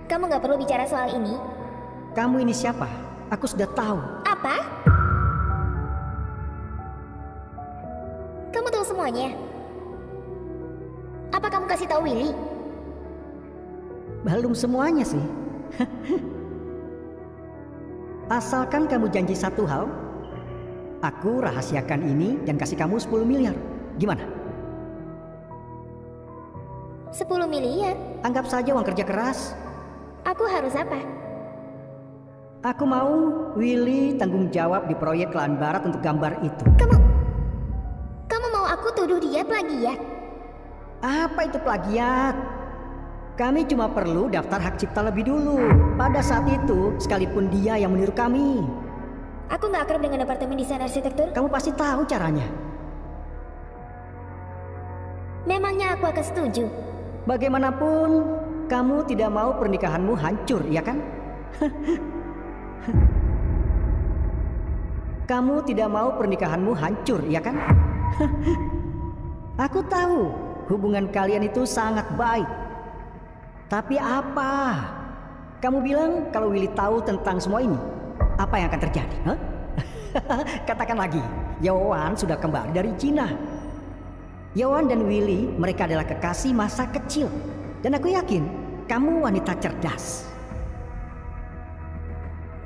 Kamu nggak perlu bicara soal ini. Kamu ini siapa? Aku sudah tahu. Apa? Kamu tahu semuanya? Apa kamu kasih tahu Willy? Belum semuanya sih. Asalkan kamu janji satu hal, aku rahasiakan ini dan kasih kamu 10 miliar. Gimana? 10 miliar? Anggap saja uang kerja keras. Aku harus apa? Aku mau Willy tanggung jawab di proyek Lahan Barat untuk gambar itu. Kamu mau aku tuduh dia plagiat? Apa itu plagiat? Kami cuma perlu daftar hak cipta lebih dulu. Pada saat itu, sekalipun dia yang meniru kami. Aku nggak akrab dengan departemen desain arsitektur. Kamu pasti tahu caranya. Memangnya aku akan setuju? Bagaimanapun, kamu tidak mau pernikahanmu hancur, ya kan? Kamu tidak mau pernikahanmu hancur, ya kan? Aku tahu hubungan kalian itu sangat baik. Tapi apa? Kamu bilang kalau Willy tahu tentang semua ini, apa yang akan terjadi? Huh? Katakan lagi, Yohan sudah kembali dari Cina. Yohan dan Willy, mereka adalah kekasih masa kecil. Dan aku yakin, kamu wanita cerdas.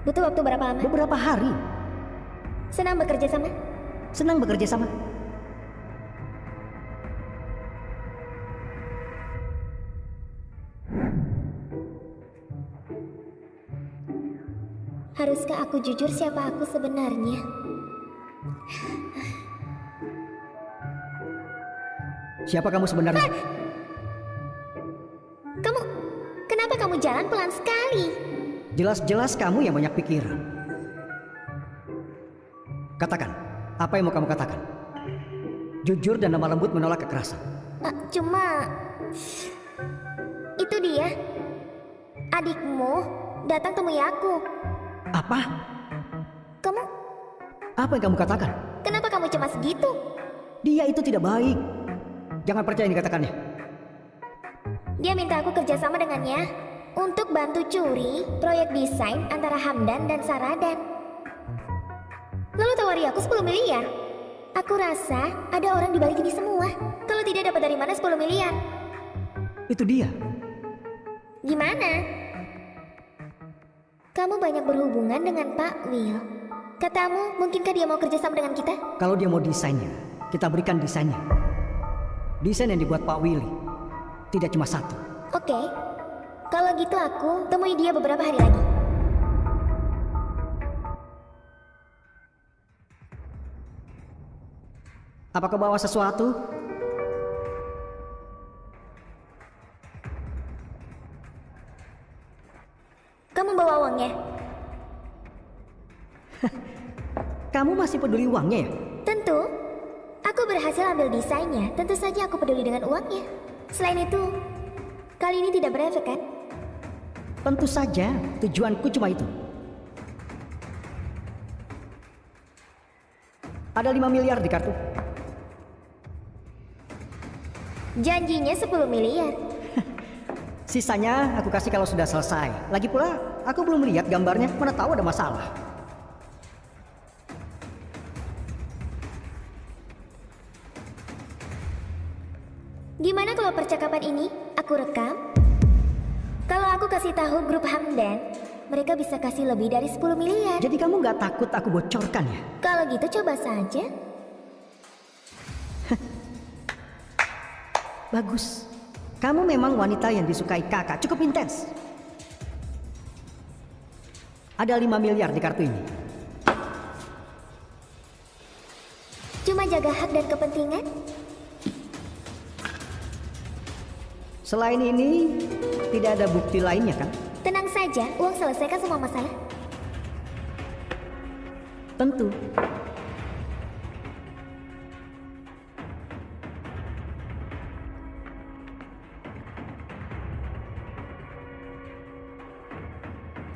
Butuh waktu berapa lama? Beberapa hari. Senang bekerja sama? Senang bekerja sama. Haruskah aku jujur siapa aku sebenarnya? Siapa kamu sebenarnya? Kenapa kamu jalan pelan sekali? Jelas-jelas kamu yang banyak pikiran. Katakan, apa yang mau kamu katakan? Jujur dan lemah lembut menolak kekerasan. Cuma... Itu dia. Adikmu datang temui aku. Apa? Kamu... Apa yang kamu katakan? Kenapa kamu cemas gitu? Dia itu tidak baik. Jangan percaya yang dikatakannya. Dia minta aku kerjasama dengannya untuk bantu curi proyek desain antara Hamdan dan Saradan. Lalu tawari aku 10 miliar. Aku rasa ada orang di balik ini semua. Kalau tidak, dapat dari mana 10 miliar? Itu dia. Gimana? Kamu banyak berhubungan dengan Pak Will. Katamu, mungkinkah dia mau kerjasama dengan kita? Kalau dia mau desainnya, kita berikan desainnya. Desain yang dibuat Pak Willy. Tidak cuma satu. Oke. Kalau gitu aku temui dia beberapa hari lagi. Apa kau bawa sesuatu? Kamu bawa uangnya? Kamu masih peduli uangnya ya? Tentu. Aku berhasil ambil desainnya. Tentu saja aku peduli dengan uangnya. Selain itu, kali ini tidak berefek kan? Tentu saja, tujuanku cuma itu. Ada 5 miliar di kartu. Janjinya 10 miliar. Sisanya aku kasih kalau sudah selesai. Lagi pula, aku belum lihat gambarnya, mana tahu ada masalah. Gimana kalau percakapan ini aku rekam? Kalau aku kasih tahu grup Hamdan, mereka bisa kasih lebih dari 10 miliar. Jadi kamu nggak takut aku bocorkan ya? Kalau gitu coba saja. Bagus. Kamu memang wanita yang disukai kakak, cukup intens. Ada 5 miliar di kartu ini. Cuma jaga hak dan kepentingan? Selain ini, tidak ada bukti lainnya kan? Tenang saja, uang selesaikan semua masalah. Tentu.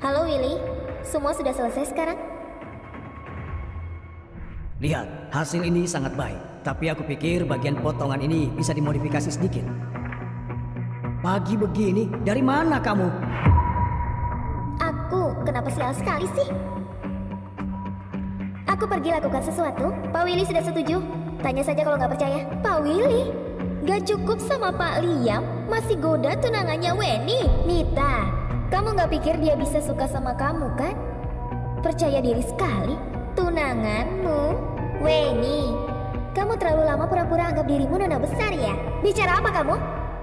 Halo Willy, semua sudah selesai sekarang? Lihat, hasil ini sangat baik. Tapi aku pikir bagian potongan ini bisa dimodifikasi sedikit. Pagi begini, dari mana kamu? Aku, kenapa sial sekali sih? Aku pergi lakukan sesuatu. Pak Willy sudah setuju. Tanya saja kalau nggak percaya. Pak Willy? Gak cukup sama Pak Liam, masih goda tunangannya Weni. Nita, kamu nggak pikir dia bisa suka sama kamu kan? Percaya diri sekali. Tunanganmu, Weni. Kamu terlalu lama pura-pura anggap dirimu nona besar ya? Bicara apa kamu?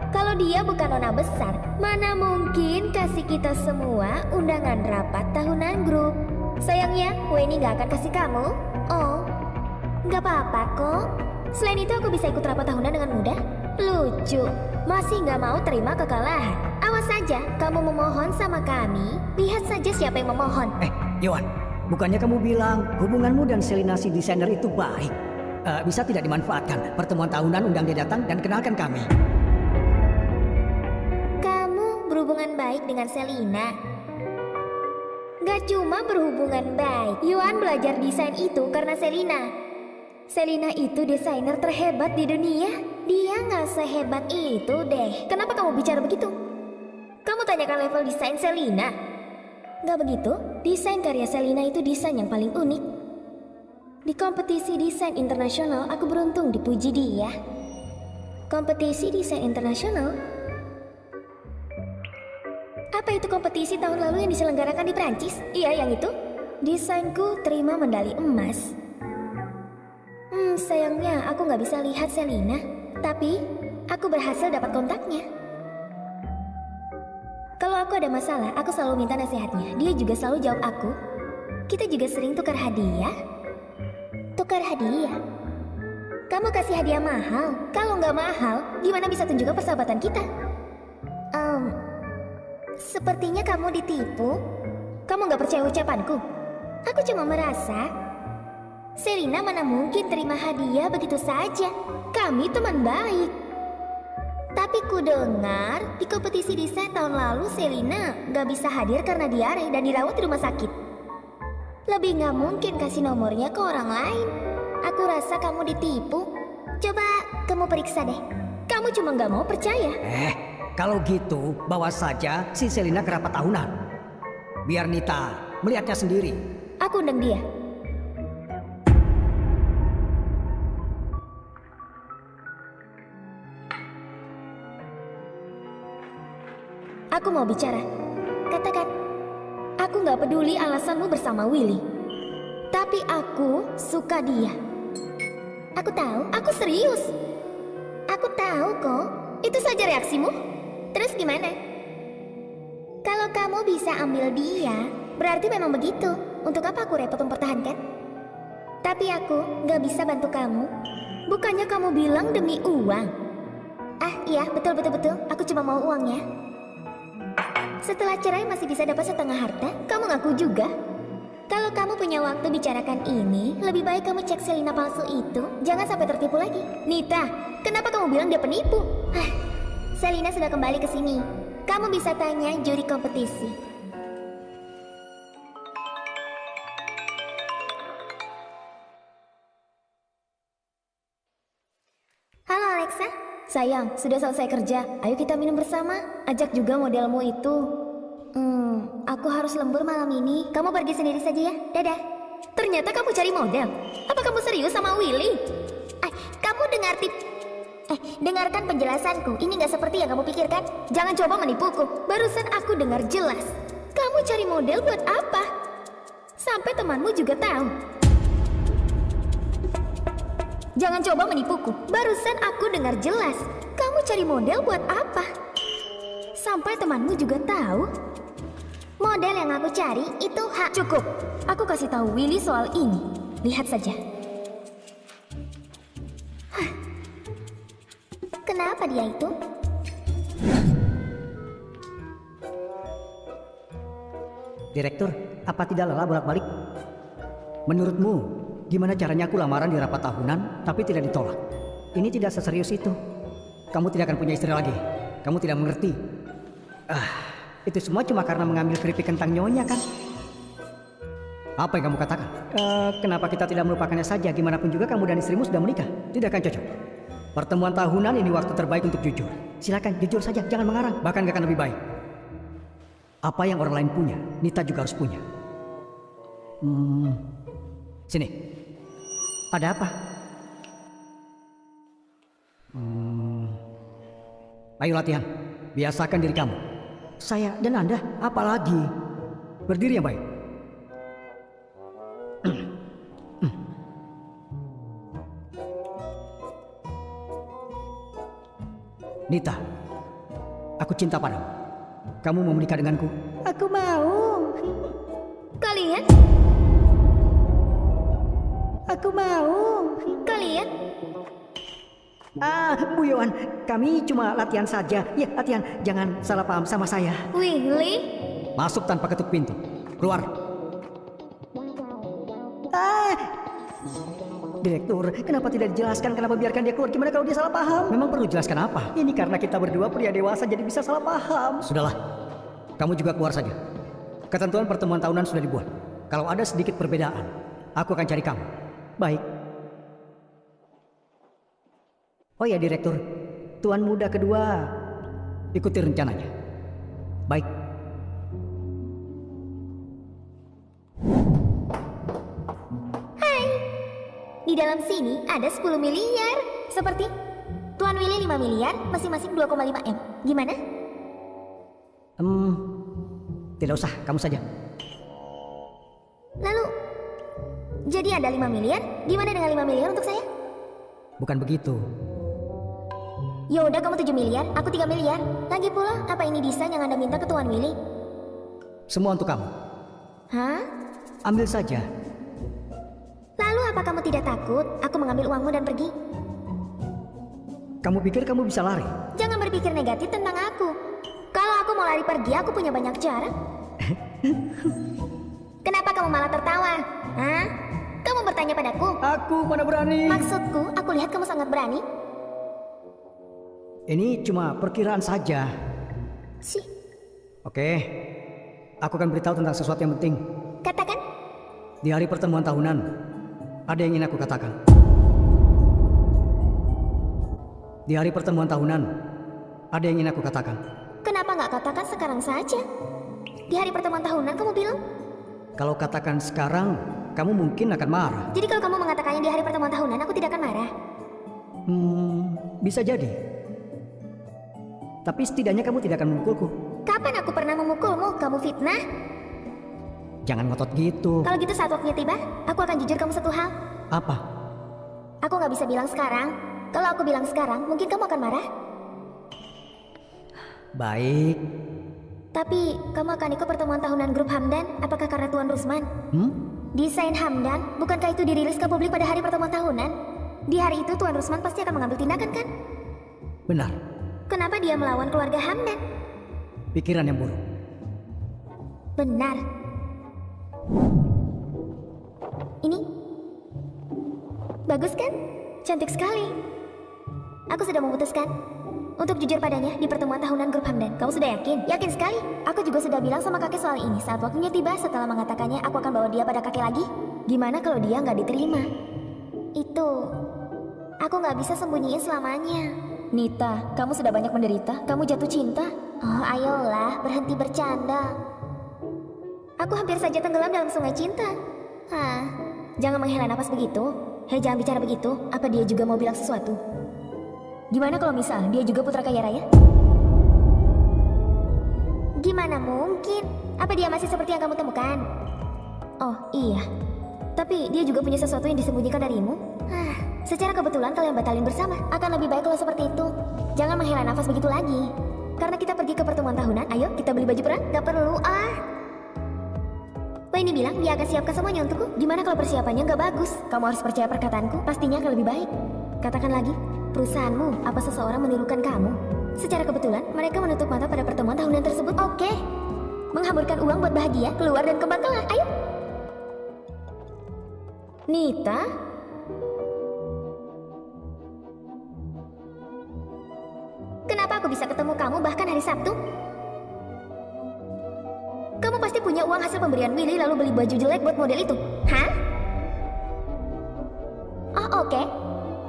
Kalau dia bukan nona besar, mana mungkin kasih kita semua undangan rapat tahunan grup. Sayangnya, Weni gak akan kasih kamu. Oh, gak apa-apa kok. Selain itu aku bisa ikut rapat tahunan dengan mudah. Lucu, masih gak mau terima kekalahan. Awas saja, kamu memohon sama kami. Lihat saja siapa yang memohon. Yohan, bukannya kamu bilang hubunganmu dan Selina si desainer itu baik? Bisa tidak dimanfaatkan? Pertemuan tahunan undang dia datang dan kenalkan kami. Berhubungan baik dengan Selina. Gak cuma berhubungan baik, Yuan belajar desain itu karena Selina. Selina itu desainer terhebat di dunia. Dia gak sehebat itu deh. Kenapa kamu bicara begitu? Kamu tanyakan level desain Selina. Gak begitu, desain karya Selina itu desain yang paling unik. Di kompetisi desain internasional, aku beruntung dipuji dia. Kompetisi desain internasional? Apa itu kompetisi tahun lalu yang diselenggarakan di Prancis? Iya, yang itu. Desainku terima medali emas. Sayangnya aku nggak bisa lihat Selina. Tapi, aku berhasil dapat kontaknya. Kalau aku ada masalah, aku selalu minta nasihatnya. Dia juga selalu jawab aku. Kita juga sering tukar hadiah. Tukar hadiah? Kamu kasih hadiah mahal. Kalau nggak mahal, gimana bisa tunjukkan persahabatan kita? Sepertinya kamu ditipu. Kamu nggak percaya ucapanku? Aku cuma merasa Selina mana mungkin terima hadiah begitu saja. Kami teman baik. Tapi ku dengar di kompetisi desain tahun lalu Selina nggak bisa hadir karena diare dan dirawat di rumah sakit. Lebih nggak mungkin kasih nomornya ke orang lain. Aku rasa kamu ditipu. Coba kamu periksa deh. Kamu cuma nggak mau percaya. Kalau gitu, bawa saja si Selina ke rapat tahunan. Biar Nita melihatnya sendiri. Aku undang dia. Aku mau bicara. Katakan. Aku nggak peduli alasanmu bersama Willy. Tapi aku suka dia. Aku tahu, aku serius. Aku tahu kok. Itu saja reaksimu. Terus gimana? Kalau kamu bisa ambil dia, berarti memang begitu. Untuk apa aku repot mempertahankan? Tapi aku nggak bisa bantu kamu. Bukannya kamu bilang demi uang? Ah iya, betul. Aku cuma mau uangnya. Setelah cerai masih bisa dapat setengah harta. Kamu ngaku juga. Kalau kamu punya waktu bicarakan ini, lebih baik kamu cek Selina palsu itu. Jangan sampai tertipu lagi. Nita, kenapa kamu bilang dia penipu? Selina sudah kembali ke sini. Kamu bisa tanya juri kompetisi. Halo Alexa. Sayang, sudah selesai kerja. Ayo kita minum bersama. Ajak juga modelmu itu. Aku harus lembur malam ini. Kamu pergi sendiri saja ya. Dadah. Ternyata kamu cari model. Apa kamu serius sama Willy? Kamu dengarkan penjelasanku. Ini nggak seperti yang kamu pikirkan. Jangan coba menipuku. Barusan aku dengar jelas. Kamu cari model buat apa? Sampai temanmu juga tahu. Jangan coba menipuku. Barusan aku dengar jelas. Kamu cari model buat apa? Sampai temanmu juga tahu. Model yang aku cari itu hak. Cukup. Aku kasih tahu Willy soal ini. Lihat saja. Kenapa dia itu? Direktur, apa tidak lelah bolak-balik? Menurutmu, gimana caranya aku lamaran di rapat tahunan tapi tidak ditolak? Ini tidak seserius itu. Kamu tidak akan punya istri lagi. Kamu tidak mengerti. Itu semua cuma karena mengambil keripik kentang nyonya kan? Apa yang kamu katakan? Kenapa kita tidak melupakannya saja? Gimana pun juga kamu dan istrimu sudah menikah. Tidak akan cocok. Pertemuan tahunan ini waktu terbaik untuk jujur. Silakan jujur saja, jangan mengarang. Bahkan gak akan lebih baik. Apa yang orang lain punya, Nita juga harus punya. Sini. Ada apa? Ayo latihan. Biasakan diri kamu. Saya dan Anda, apalagi? Berdiri yang baik. Nita, aku cinta padamu. Kamu mau menikah denganku? Aku mau. Kalian? Aku mau. Kalian? Bu Yohan, kami cuma latihan saja. Ya, latihan. Jangan salah paham sama saya. Willy? Masuk tanpa ketuk pintu. Keluar. Direktur, kenapa tidak dijelaskan? Kenapa biarkan dia keluar? Gimana kalau dia salah paham? Memang perlu jelaskan apa? Ini karena kita berdua pria dewasa jadi bisa salah paham. Sudahlah, kamu juga keluar saja. Ketentuan pertemuan tahunan sudah dibuat. Kalau ada sedikit perbedaan, aku akan cari kamu. Baik. Oh ya direktur, tuan muda kedua ikuti rencananya. Baik. Hai, di dalam sini ada 10 miliar. Seperti Tuan Willy 5 miliar, masing-masing 2,5 M. Gimana? Tidak usah, kamu saja. Lalu, jadi ada 5 miliar? Gimana dengan 5 miliar untuk saya? Bukan begitu. Ya udah kamu 7 miliar, aku 3 miliar. Lagi pula, apa ini desain yang Anda minta ke Tuan Willy? Semua untuk kamu. Hah? Ambil saja. Lalu apa kamu tidak takut aku mengambil uangmu dan pergi? Kamu pikir kamu bisa lari? Jangan berpikir negatif tentang aku. Kalau aku mau lari pergi, aku punya banyak cara. Kenapa kamu malah tertawa? Hah? Kamu bertanya padaku? Aku mana berani. Maksudku, aku lihat kamu sangat berani. Ini cuma perkiraan saja. Sih, Oke, aku akan beritahu tentang sesuatu yang penting. katakan. Di hari pertemuan tahunan, ada yang ingin aku katakan. Di hari pertemuan tahunan, ada yang ingin aku katakan. Kenapa nggak katakan sekarang saja? Di hari pertemuan tahunan kamu bilang. Kalau katakan sekarang, kamu mungkin akan marah. Jadi kalau kamu mengatakannya di hari pertemuan tahunan, aku tidak akan marah. Bisa jadi. Tapi setidaknya kamu tidak akan memukulku. Kapan aku pernah memukulmu? Kamu fitnah? Jangan ngotot gitu. Kalau gitu saat waktunya tiba, aku akan jujur kamu satu hal. Apa? Aku nggak bisa bilang sekarang. Kalau aku bilang sekarang, mungkin kamu akan marah. Baik. Tapi, kamu akan ikut pertemuan tahunan grup Hamdan? Apakah karena Tuan Rusman? Desain Hamdan, bukankah itu dirilis ke publik pada hari pertemuan tahunan? Di hari itu Tuan Rusman pasti akan mengambil tindakan, kan? Benar. Kenapa dia melawan keluarga Hamdan? Pikiran yang buruk. Benar. Ini bagus kan? Cantik sekali. Aku sudah memutuskan untuk jujur padanya di pertemuan tahunan grup Hamdan. Kamu sudah yakin? Yakin sekali. Aku juga sudah bilang sama kakek soal ini. Saat waktunya tiba, setelah mengatakannya, aku akan bawa dia pada kakek lagi. Gimana kalau dia nggak diterima? Itu aku nggak bisa sembunyiin selamanya. Nita, kamu sudah banyak menderita. Kamu jatuh cinta. Oh, ayolah, berhenti bercanda. Aku hampir saja tenggelam dalam sungai cinta. Jangan menghela napas begitu. Hei, jangan bicara begitu. Apa dia juga mau bilang sesuatu? Gimana kalau misal dia juga putra kaya raya? Gimana mungkin? Apa dia masih seperti yang kamu temukan? Oh, iya. Tapi dia juga punya sesuatu yang disembunyikan darimu? Secara kebetulan kalian batalin bersama. Akan lebih baik kalau seperti itu. Jangan menghela nafas begitu lagi. Karena kita pergi ke pertemuan tahunan. Ayo, kita beli baju perang. Gak perlu, ini bilang dia akan siapkan semuanya untukku. Gimana kalau persiapannya nggak bagus? Kamu harus percaya perkataanku. Pastinya akan lebih baik. Katakan lagi, perusahaanmu apa seseorang menirukan kamu? Secara kebetulan, mereka menutup mata pada pertemuan tahunan tersebut. Oke. Menghamburkan uang buat bahagia, keluar dan kembang kelah. Ayo. Nita? Kenapa aku bisa ketemu kamu bahkan hari Sabtu? Kamu pasti punya uang hasil pemberian Willy lalu beli baju jelek buat model itu. Hah? Oh, oke.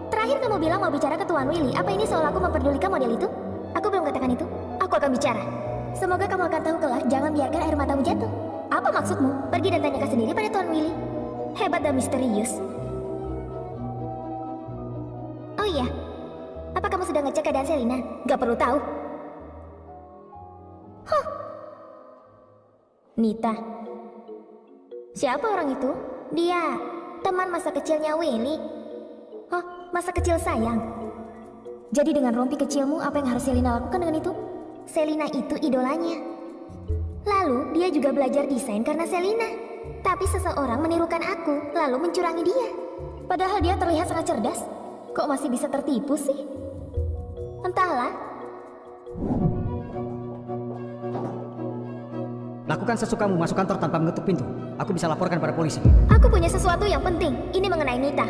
Terakhir kamu bilang mau bicara ke Tuan Willy. Apa ini soal aku memperdulikan model itu? Aku belum katakan itu. Aku akan bicara. Semoga kamu akan tahu kelak, jangan biarkan air matamu jatuh. Apa maksudmu? Pergi dan tanyakan sendiri pada Tuan Willy. Hebat dan misterius. Oh iya. Apa kamu sudah ngecek keadaan Selina? Gak perlu tahu. Nita. Siapa orang itu? Dia teman masa kecilnya Willy. Oh, masa kecil sayang. Jadi dengan rompi kecilmu, apa yang harus Selina lakukan dengan itu? Selina itu idolanya. Lalu dia juga belajar desain karena Selina. Tapi seseorang menirukan aku, lalu mencurangi dia. Padahal dia terlihat sangat cerdas. Kok masih bisa tertipu sih? Entahlah. Lakukan sesukamu, masuk kantor tanpa mengetuk pintu. Aku bisa laporkan pada polisi. Aku punya sesuatu yang penting. Ini mengenai Nita.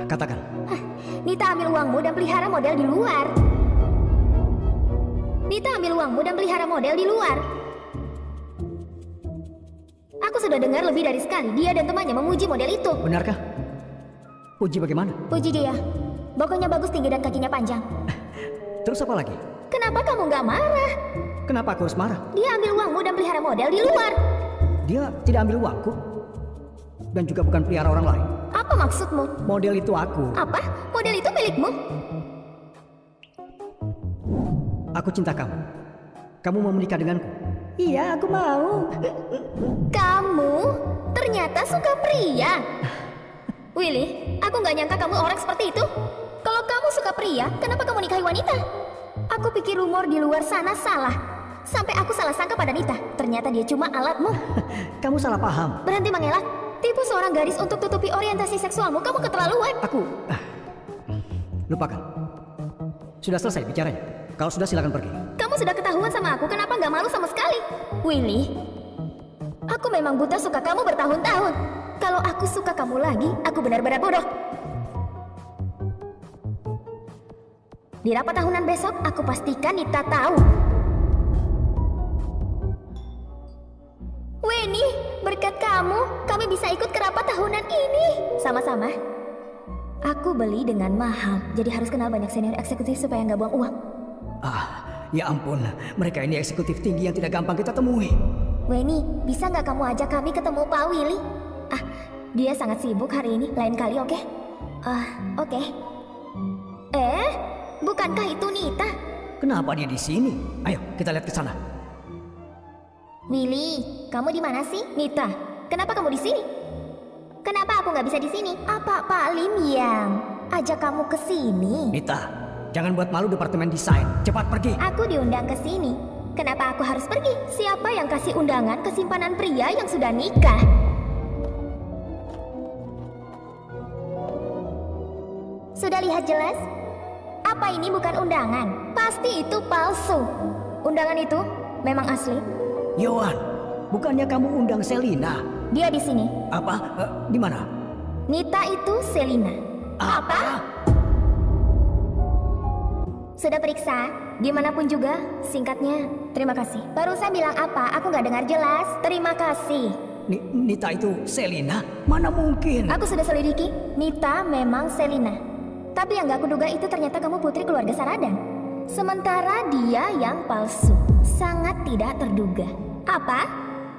Katakan. Nita ambil uangmu dan pelihara model di luar. Nita ambil uangmu dan pelihara model di luar. Aku sudah dengar lebih dari sekali dia dan temannya memuji model itu. Benarkah? Puji bagaimana? Puji dia. Bokongnya bagus, tinggi dan kakinya panjang. Terus apa lagi? Kenapa kamu nggak marah? Kenapa aku harus marah? Dia ambil uangmu dan pelihara model di luar. Dia tidak ambil uangku. Dan juga bukan pelihara orang lain. Apa maksudmu? Model itu aku. Apa? Model itu milikmu? Aku cinta kamu. Kamu mau menikah denganku? Iya, aku mau. Kamu ternyata suka pria. Willy, aku nggak nyangka kamu orang seperti itu. Kalau kamu suka pria, kenapa kamu nikahi wanita? Aku pikir rumor di luar sana salah. Sampai aku salah sangka pada Nita. Ternyata dia cuma alatmu. Kamu salah paham. Berhenti mengelak. Tipu seorang gadis untuk tutupi orientasi seksualmu. Kamu keterlaluan. Aku... lupakan. Sudah selesai bicaranya. Kalau sudah silakan pergi. Kamu sudah ketahuan sama aku, kenapa nggak malu sama sekali? Willy, aku memang buta suka kamu bertahun-tahun. Kalau aku suka kamu lagi, aku benar-benar bodoh. Di rapat tahunan besok, aku pastikan Nita tahu. Weni, berkat kamu, kami bisa ikut ke rapat tahunan ini. Sama-sama. Aku beli dengan mahal, jadi harus kenal banyak senior eksekutif supaya nggak buang uang. Ya ampun, mereka ini eksekutif tinggi yang tidak gampang kita temui. Weni, bisa nggak kamu ajak kami ketemu Pak Willy? Dia sangat sibuk hari ini, lain kali oke? Oke. Bukankah itu Nita? Kenapa dia di sini? Ayo, kita lihat ke sana. Willy, kamu di mana sih? Nita, kenapa kamu di sini? Kenapa aku nggak bisa di sini? Apa Pak Lim yang ajak kamu ke sini? Nita, jangan buat malu departemen desain. Cepat pergi. Aku diundang ke sini. Kenapa aku harus pergi? Siapa yang kasih undangan ke simpanan pria yang sudah nikah? Sudah lihat jelas? Apa ini bukan undangan? Pasti itu palsu. Undangan itu memang asli. Yohan, bukannya kamu undang Selina? Dia di sini. Apa? Di mana? Nita itu Selina. Apa? Sudah periksa? Dimanapun juga, singkatnya, terima kasih. Barusan bilang apa? Aku nggak dengar jelas. Terima kasih. Nita itu Selina? Mana mungkin? Aku sudah selidiki. Nita memang Selina. Tapi yang gak kuduga itu ternyata kamu putri keluarga Saradan. Sementara dia yang palsu. Sangat tidak terduga. Apa?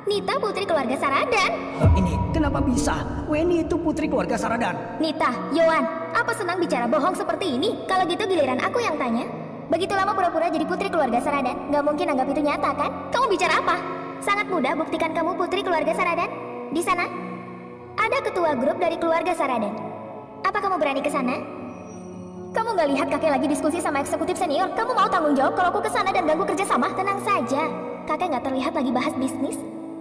Nita putri keluarga Saradan? Ini kenapa bisa? Weni itu putri keluarga Saradan. Nita, Yohan, apa senang bicara bohong seperti ini? Kalau gitu giliran aku yang tanya. Begitu lama pura-pura jadi putri keluarga Saradan, gak mungkin anggap itu nyata kan? Kamu bicara apa? Sangat mudah buktikan kamu putri keluarga Saradan. Di sana ada ketua grup dari keluarga Saradan. Apa kamu berani ke sana? Kamu gak lihat kakek lagi diskusi sama eksekutif senior? Kamu mau tanggung jawab kalau aku kesana dan ganggu kerja sama? Tenang saja, kakek gak terlihat lagi bahas bisnis.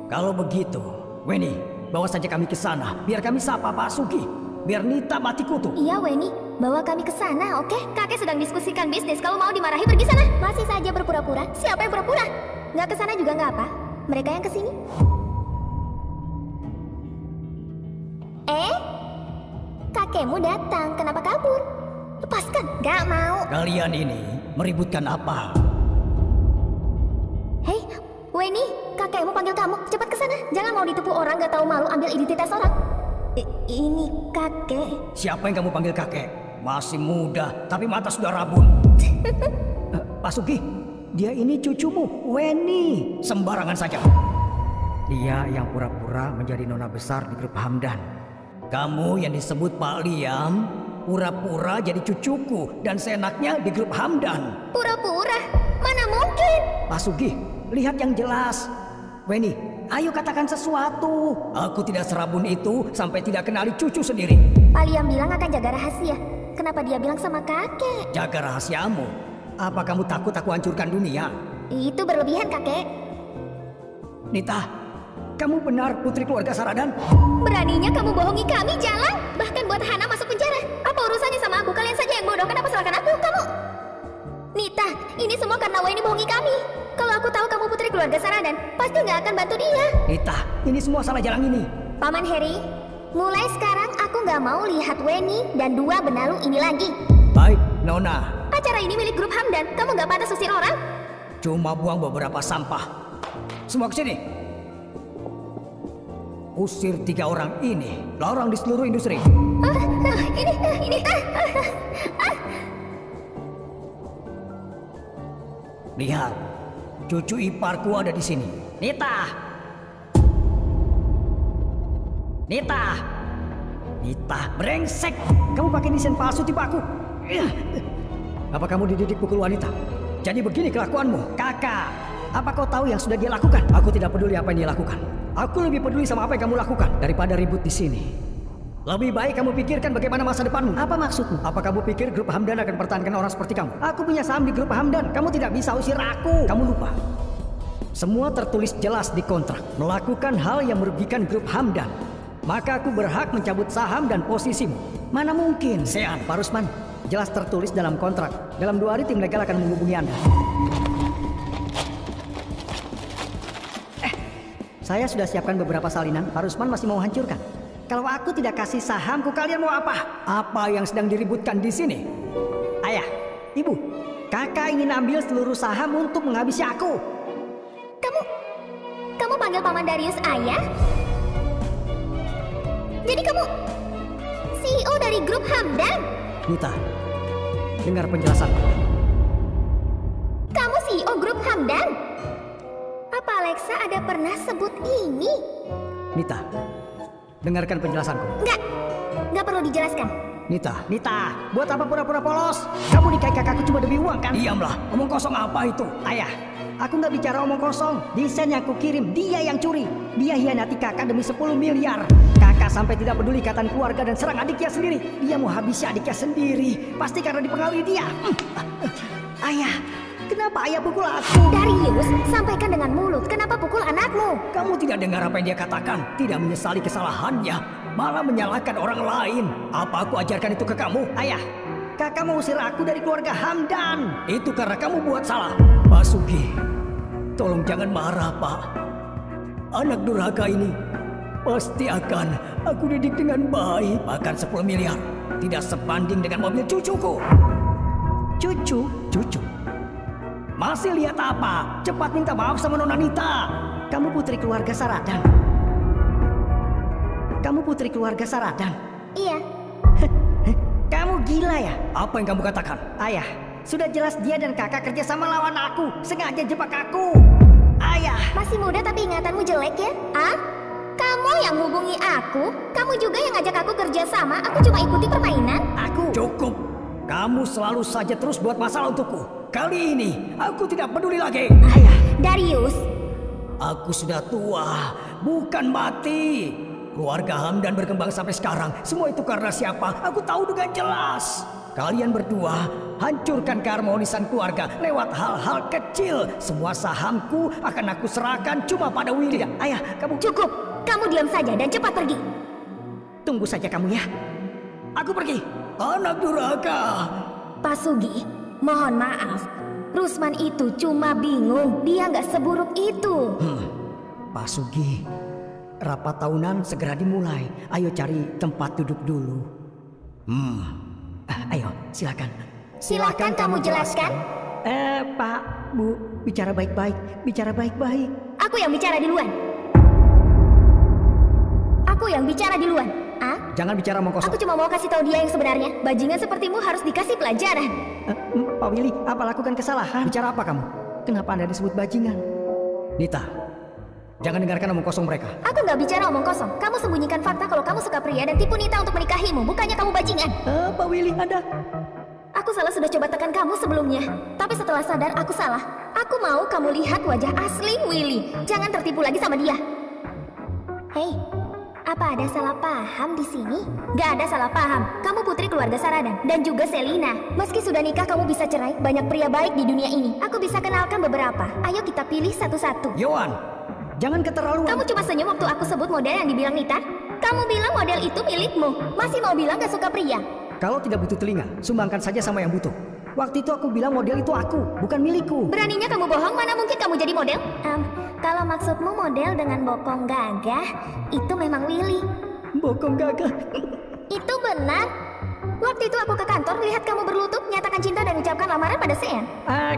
Kalau begitu, Weni, bawa saja kami ke sana. Biar kami sapa Pak Sugi. Biar Nita mati kutu. Iya Weni, bawa kami ke sana, oke? Kakek sedang diskusikan bisnis. Kalau mau dimarahi pergi sana. Masih saja berpura-pura. Siapa yang pura-pura? Gak ke sana juga gak apa. Mereka yang kesini. Kakekmu datang. Kenapa kabur? Lepaskan. Gak mau. Kalian ini meributkan apa? Hei, Weni, kakekmu panggil kamu. Cepat ke sana. Jangan mau ditipu orang gak tahu malu ambil identitas orang. Ini kakek. Siapa yang kamu panggil kakek? Masih muda, tapi mata sudah rabun. Pak Sugi, dia ini cucumu, Weni. Sembarangan saja. Dia yang pura-pura menjadi nona besar di grup Hamdan. Kamu yang disebut Pak Liam, pura-pura jadi cucuku dan seenaknya di grup Hamdan. Pura-pura? Mana mungkin? Pak Sugi, lihat yang jelas. Weni, ayo katakan sesuatu. Aku tidak serabun itu sampai tidak kenali cucu sendiri. Pak Liam bilang akan jaga rahasia. Kenapa dia bilang sama kakek? Jaga rahasiamu. Apa kamu takut aku hancurkan dunia? Itu berlebihan, kakek. Nita, kamu benar putri keluarga Saradan? Beraninya kamu bohongi kami, Jalan. Bahkan buat Hana masuk penjara. Apa urusannya sama aku? Kalian saja yang bodoh. Kenapa salahkan aku? Kamu... Nita, ini semua karena Weni bohongi kami. Kalau aku tahu kamu putri keluarga Saradan, pasti nggak akan bantu dia. Nita, ini semua salah Jalang ini. Paman Harry, mulai sekarang aku nggak mau lihat Weni dan dua benalu ini lagi. Baik, Nona. Acara ini milik grup Hamdan. Kamu nggak pantas usir orang. Cuma buang beberapa sampah. Semua ke sini. Usir 3 orang ini. Larang di seluruh industri. Ini. Lihat, cucu iparku ada di sini. Nita. Nita, brengsek. Kamu pakai desain palsu tipe aku. Apa kamu dididik pukul wanita? Jadi begini kelakuanmu. Kakak, apa kau tahu yang sudah dia lakukan? Aku tidak peduli apa yang dia lakukan. Aku lebih peduli sama apa yang kamu lakukan daripada ribut di sini. Lebih baik kamu pikirkan bagaimana masa depanmu. Apa maksudmu? Apa kamu pikir grup Hamdan akan pertahankan orang seperti kamu? Aku punya saham di grup Hamdan. Kamu tidak bisa usir aku. Kamu lupa. Semua tertulis jelas di kontrak. Melakukan hal yang merugikan grup Hamdan, maka aku berhak mencabut saham dan posisimu. Mana mungkin, Sean, Pak Rusman. Jelas tertulis dalam kontrak. Dalam 2 hari tim legal akan menghubungi Anda. Saya sudah siapkan beberapa salinan. Pak Rusman masih mau hancurkan. Kalau aku tidak kasih sahamku, kalian mau apa? Apa yang sedang diributkan di sini? Ayah, ibu, kakak ingin ambil seluruh saham untuk menghabisi aku. Kamu panggil Paman Darius ayah? Jadi kamu CEO dari grup Hamdan? Nita, dengar penjelasan. Kamu CEO grup Hamdan? Apa Alexa ada pernah sebut ini? Nita, dengarkan penjelasanku. Nggak perlu dijelaskan. Nita, buat apa pura-pura polos? Kamu nikahi kakakku cuma demi uang kan? Diamlah, omong kosong apa itu? Ayah, aku nggak bicara omong kosong. Desain yang kukirim, dia yang curi. Dia hianati kakak demi 10 miliar. Kakak sampai tidak peduli ikatan keluarga dan serang adiknya sendiri. Dia mau habisi adiknya sendiri. Pasti karena dipengaruhi dia. Ayah, kenapa ayah pukul aku? Darius, sampaikan dengan mulut. Kenapa pukul anakmu? Kamu tidak dengar apa yang dia katakan? Tidak menyesali kesalahannya, malah menyalahkan orang lain. Apa aku ajarkan itu ke kamu? Ayah, kakak mau usir aku dari keluarga Hamdan. Itu karena kamu buat salah. Pak Sugi, tolong jangan marah, Pak. Anak durhaka ini pasti akan aku didik dengan baik. Bahkan 10 miliar tidak sebanding dengan mobil cucuku. Cucu? Masih lihat apa? Cepat minta maaf sama Nona Nita. Kamu putri keluarga Saradan. Iya. Kamu gila ya? Apa yang kamu katakan? Ayah, sudah jelas dia dan kakak kerja sama lawan aku. Sengaja jebak aku. Ayah. Masih muda tapi ingatanmu jelek ya? Kamu yang hubungi aku? Kamu juga yang ngajak aku kerja sama? Aku cuma ikuti permainan? Cukup. Kamu selalu saja terus buat masalah untukku. Kali ini aku tidak peduli lagi. Ayah. Darius. Aku sudah tua, bukan mati. Keluarga Hamdan berkembang sampai sekarang. Semua itu karena siapa? Aku tahu dengan jelas. Kalian berdua hancurkan keharmonisan keluarga lewat hal-hal kecil. Semua sahamku akan aku serahkan cuma pada Willy. Ayah, kamu... Cukup. Kamu diam saja dan cepat pergi. Tunggu saja kamu ya. Aku pergi. Anak durhaka. Pak Sugi, mohon maaf. Rusman itu cuma bingung. Dia nggak seburuk itu. Pak Sugi, rapat tahunan segera dimulai. Ayo cari tempat duduk dulu. Ayo, silakan. Silakan kamu jelaskan. Pak, Bu, bicara baik-baik. Bicara baik-baik. Aku yang bicara duluan. Jangan bicara omong kosong. Aku cuma mau kasih tahu dia yang sebenarnya. Bajingan sepertimu harus dikasih pelajaran. Pak Willy, apa lakukan kesalahan? Bicara apa kamu? Kenapa Anda disebut bajingan? Nita, jangan dengarkan omong kosong mereka. Aku nggak bicara omong kosong. Kamu sembunyikan fakta kalau kamu suka pria dan tipu Nita untuk menikahimu. Bukannya kamu bajingan. Pak Willy, Anda... Aku sudah coba tekan kamu sebelumnya. Tapi setelah sadar aku salah. Aku mau kamu lihat wajah asli Willy. Jangan tertipu lagi sama dia. Hei, apa ada salah paham di sini? Gak ada salah paham. Kamu putri keluarga Saradan dan juga Selina. Meski sudah nikah kamu bisa cerai. Banyak pria baik di dunia ini. Aku bisa kenalkan beberapa. Ayo kita pilih satu-satu. Yohan, jangan keterlaluan. Kamu cuma senyum waktu aku sebut model yang dibilang Nita. Kamu bilang model itu milikmu. Masih mau bilang gak suka pria? Kalau tidak butuh telinga, sumbangkan saja sama yang butuh. Waktu itu aku bilang model itu aku, bukan milikku. Beraninya kamu bohong, mana mungkin kamu jadi model? Kalau maksudmu model dengan bokong gagah, itu memang Willy. Bokong gagah? Itu benar. Waktu itu aku ke kantor, lihat kamu berlutut, nyatakan cinta dan ucapkan lamaran pada Sean.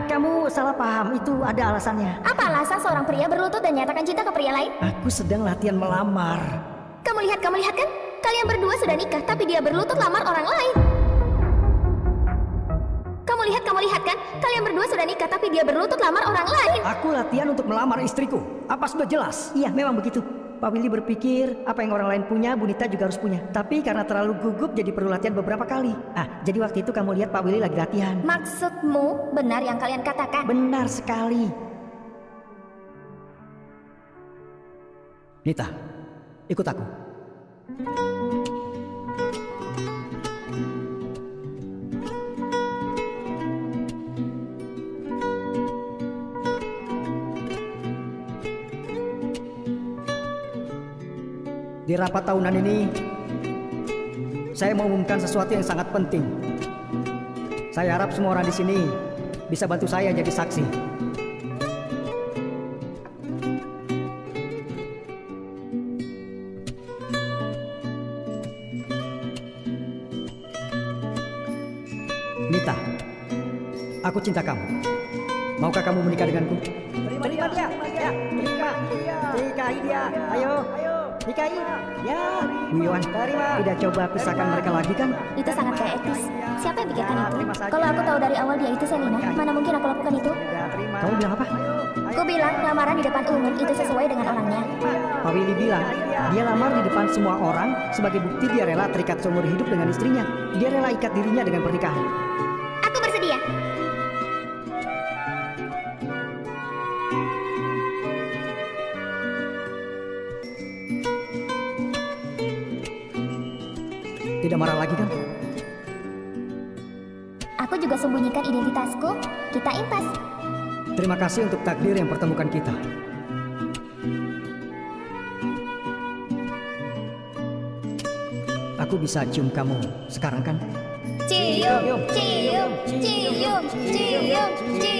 Kamu salah paham, itu ada alasannya. Apa alasan seorang pria berlutut dan nyatakan cinta ke pria lain? Aku sedang latihan melamar. Kamu lihat kan? Kalian berdua sudah nikah, tapi dia berlutut lamar orang lain. Kamu lihat kan? Kalian berdua sudah nikah, tapi dia berlutut lamar orang lain. Aku latihan untuk melamar istriku. Apa sudah jelas? Iya, memang begitu. Pak Willy berpikir, apa yang orang lain punya, Bu Nita juga harus punya. Tapi karena terlalu gugup, jadi perlu latihan beberapa kali. Jadi waktu itu kamu lihat Pak Willy lagi latihan. Maksudmu benar yang kalian katakan? Benar sekali. Nita, ikut aku. Di rapat tahunan ini, saya mau umumkan sesuatu yang sangat penting. Saya harap semua orang di sini bisa bantu saya jadi saksi. Nita, aku cinta kamu. Maukah kamu menikah denganku? Terima dia. Nikahi dia. Ayo. Nikahi. Ya. Bu Yohan, tidak coba pisahkan mereka lagi kan? Itu sangat gak etis. Siapa yang pikirkan itu? Kalau aku tahu dari awal dia itu Selina, mana mungkin aku lakukan itu? Kamu bilang apa? Aku bilang lamaran di depan umum itu sesuai dengan orangnya. Pak Willy bilang, dia lamar di depan semua orang sebagai bukti dia rela terikat seumur hidup dengan istrinya. Dia rela ikat dirinya dengan pernikahan. Aku bersedia. Tidak marah lagi kan? Aku juga sembunyikan identitasku. Kita impas. Terima kasih untuk takdir yang pertemukan kita. Aku bisa cium kamu sekarang kan? Cium, cium, cium, cium, cium.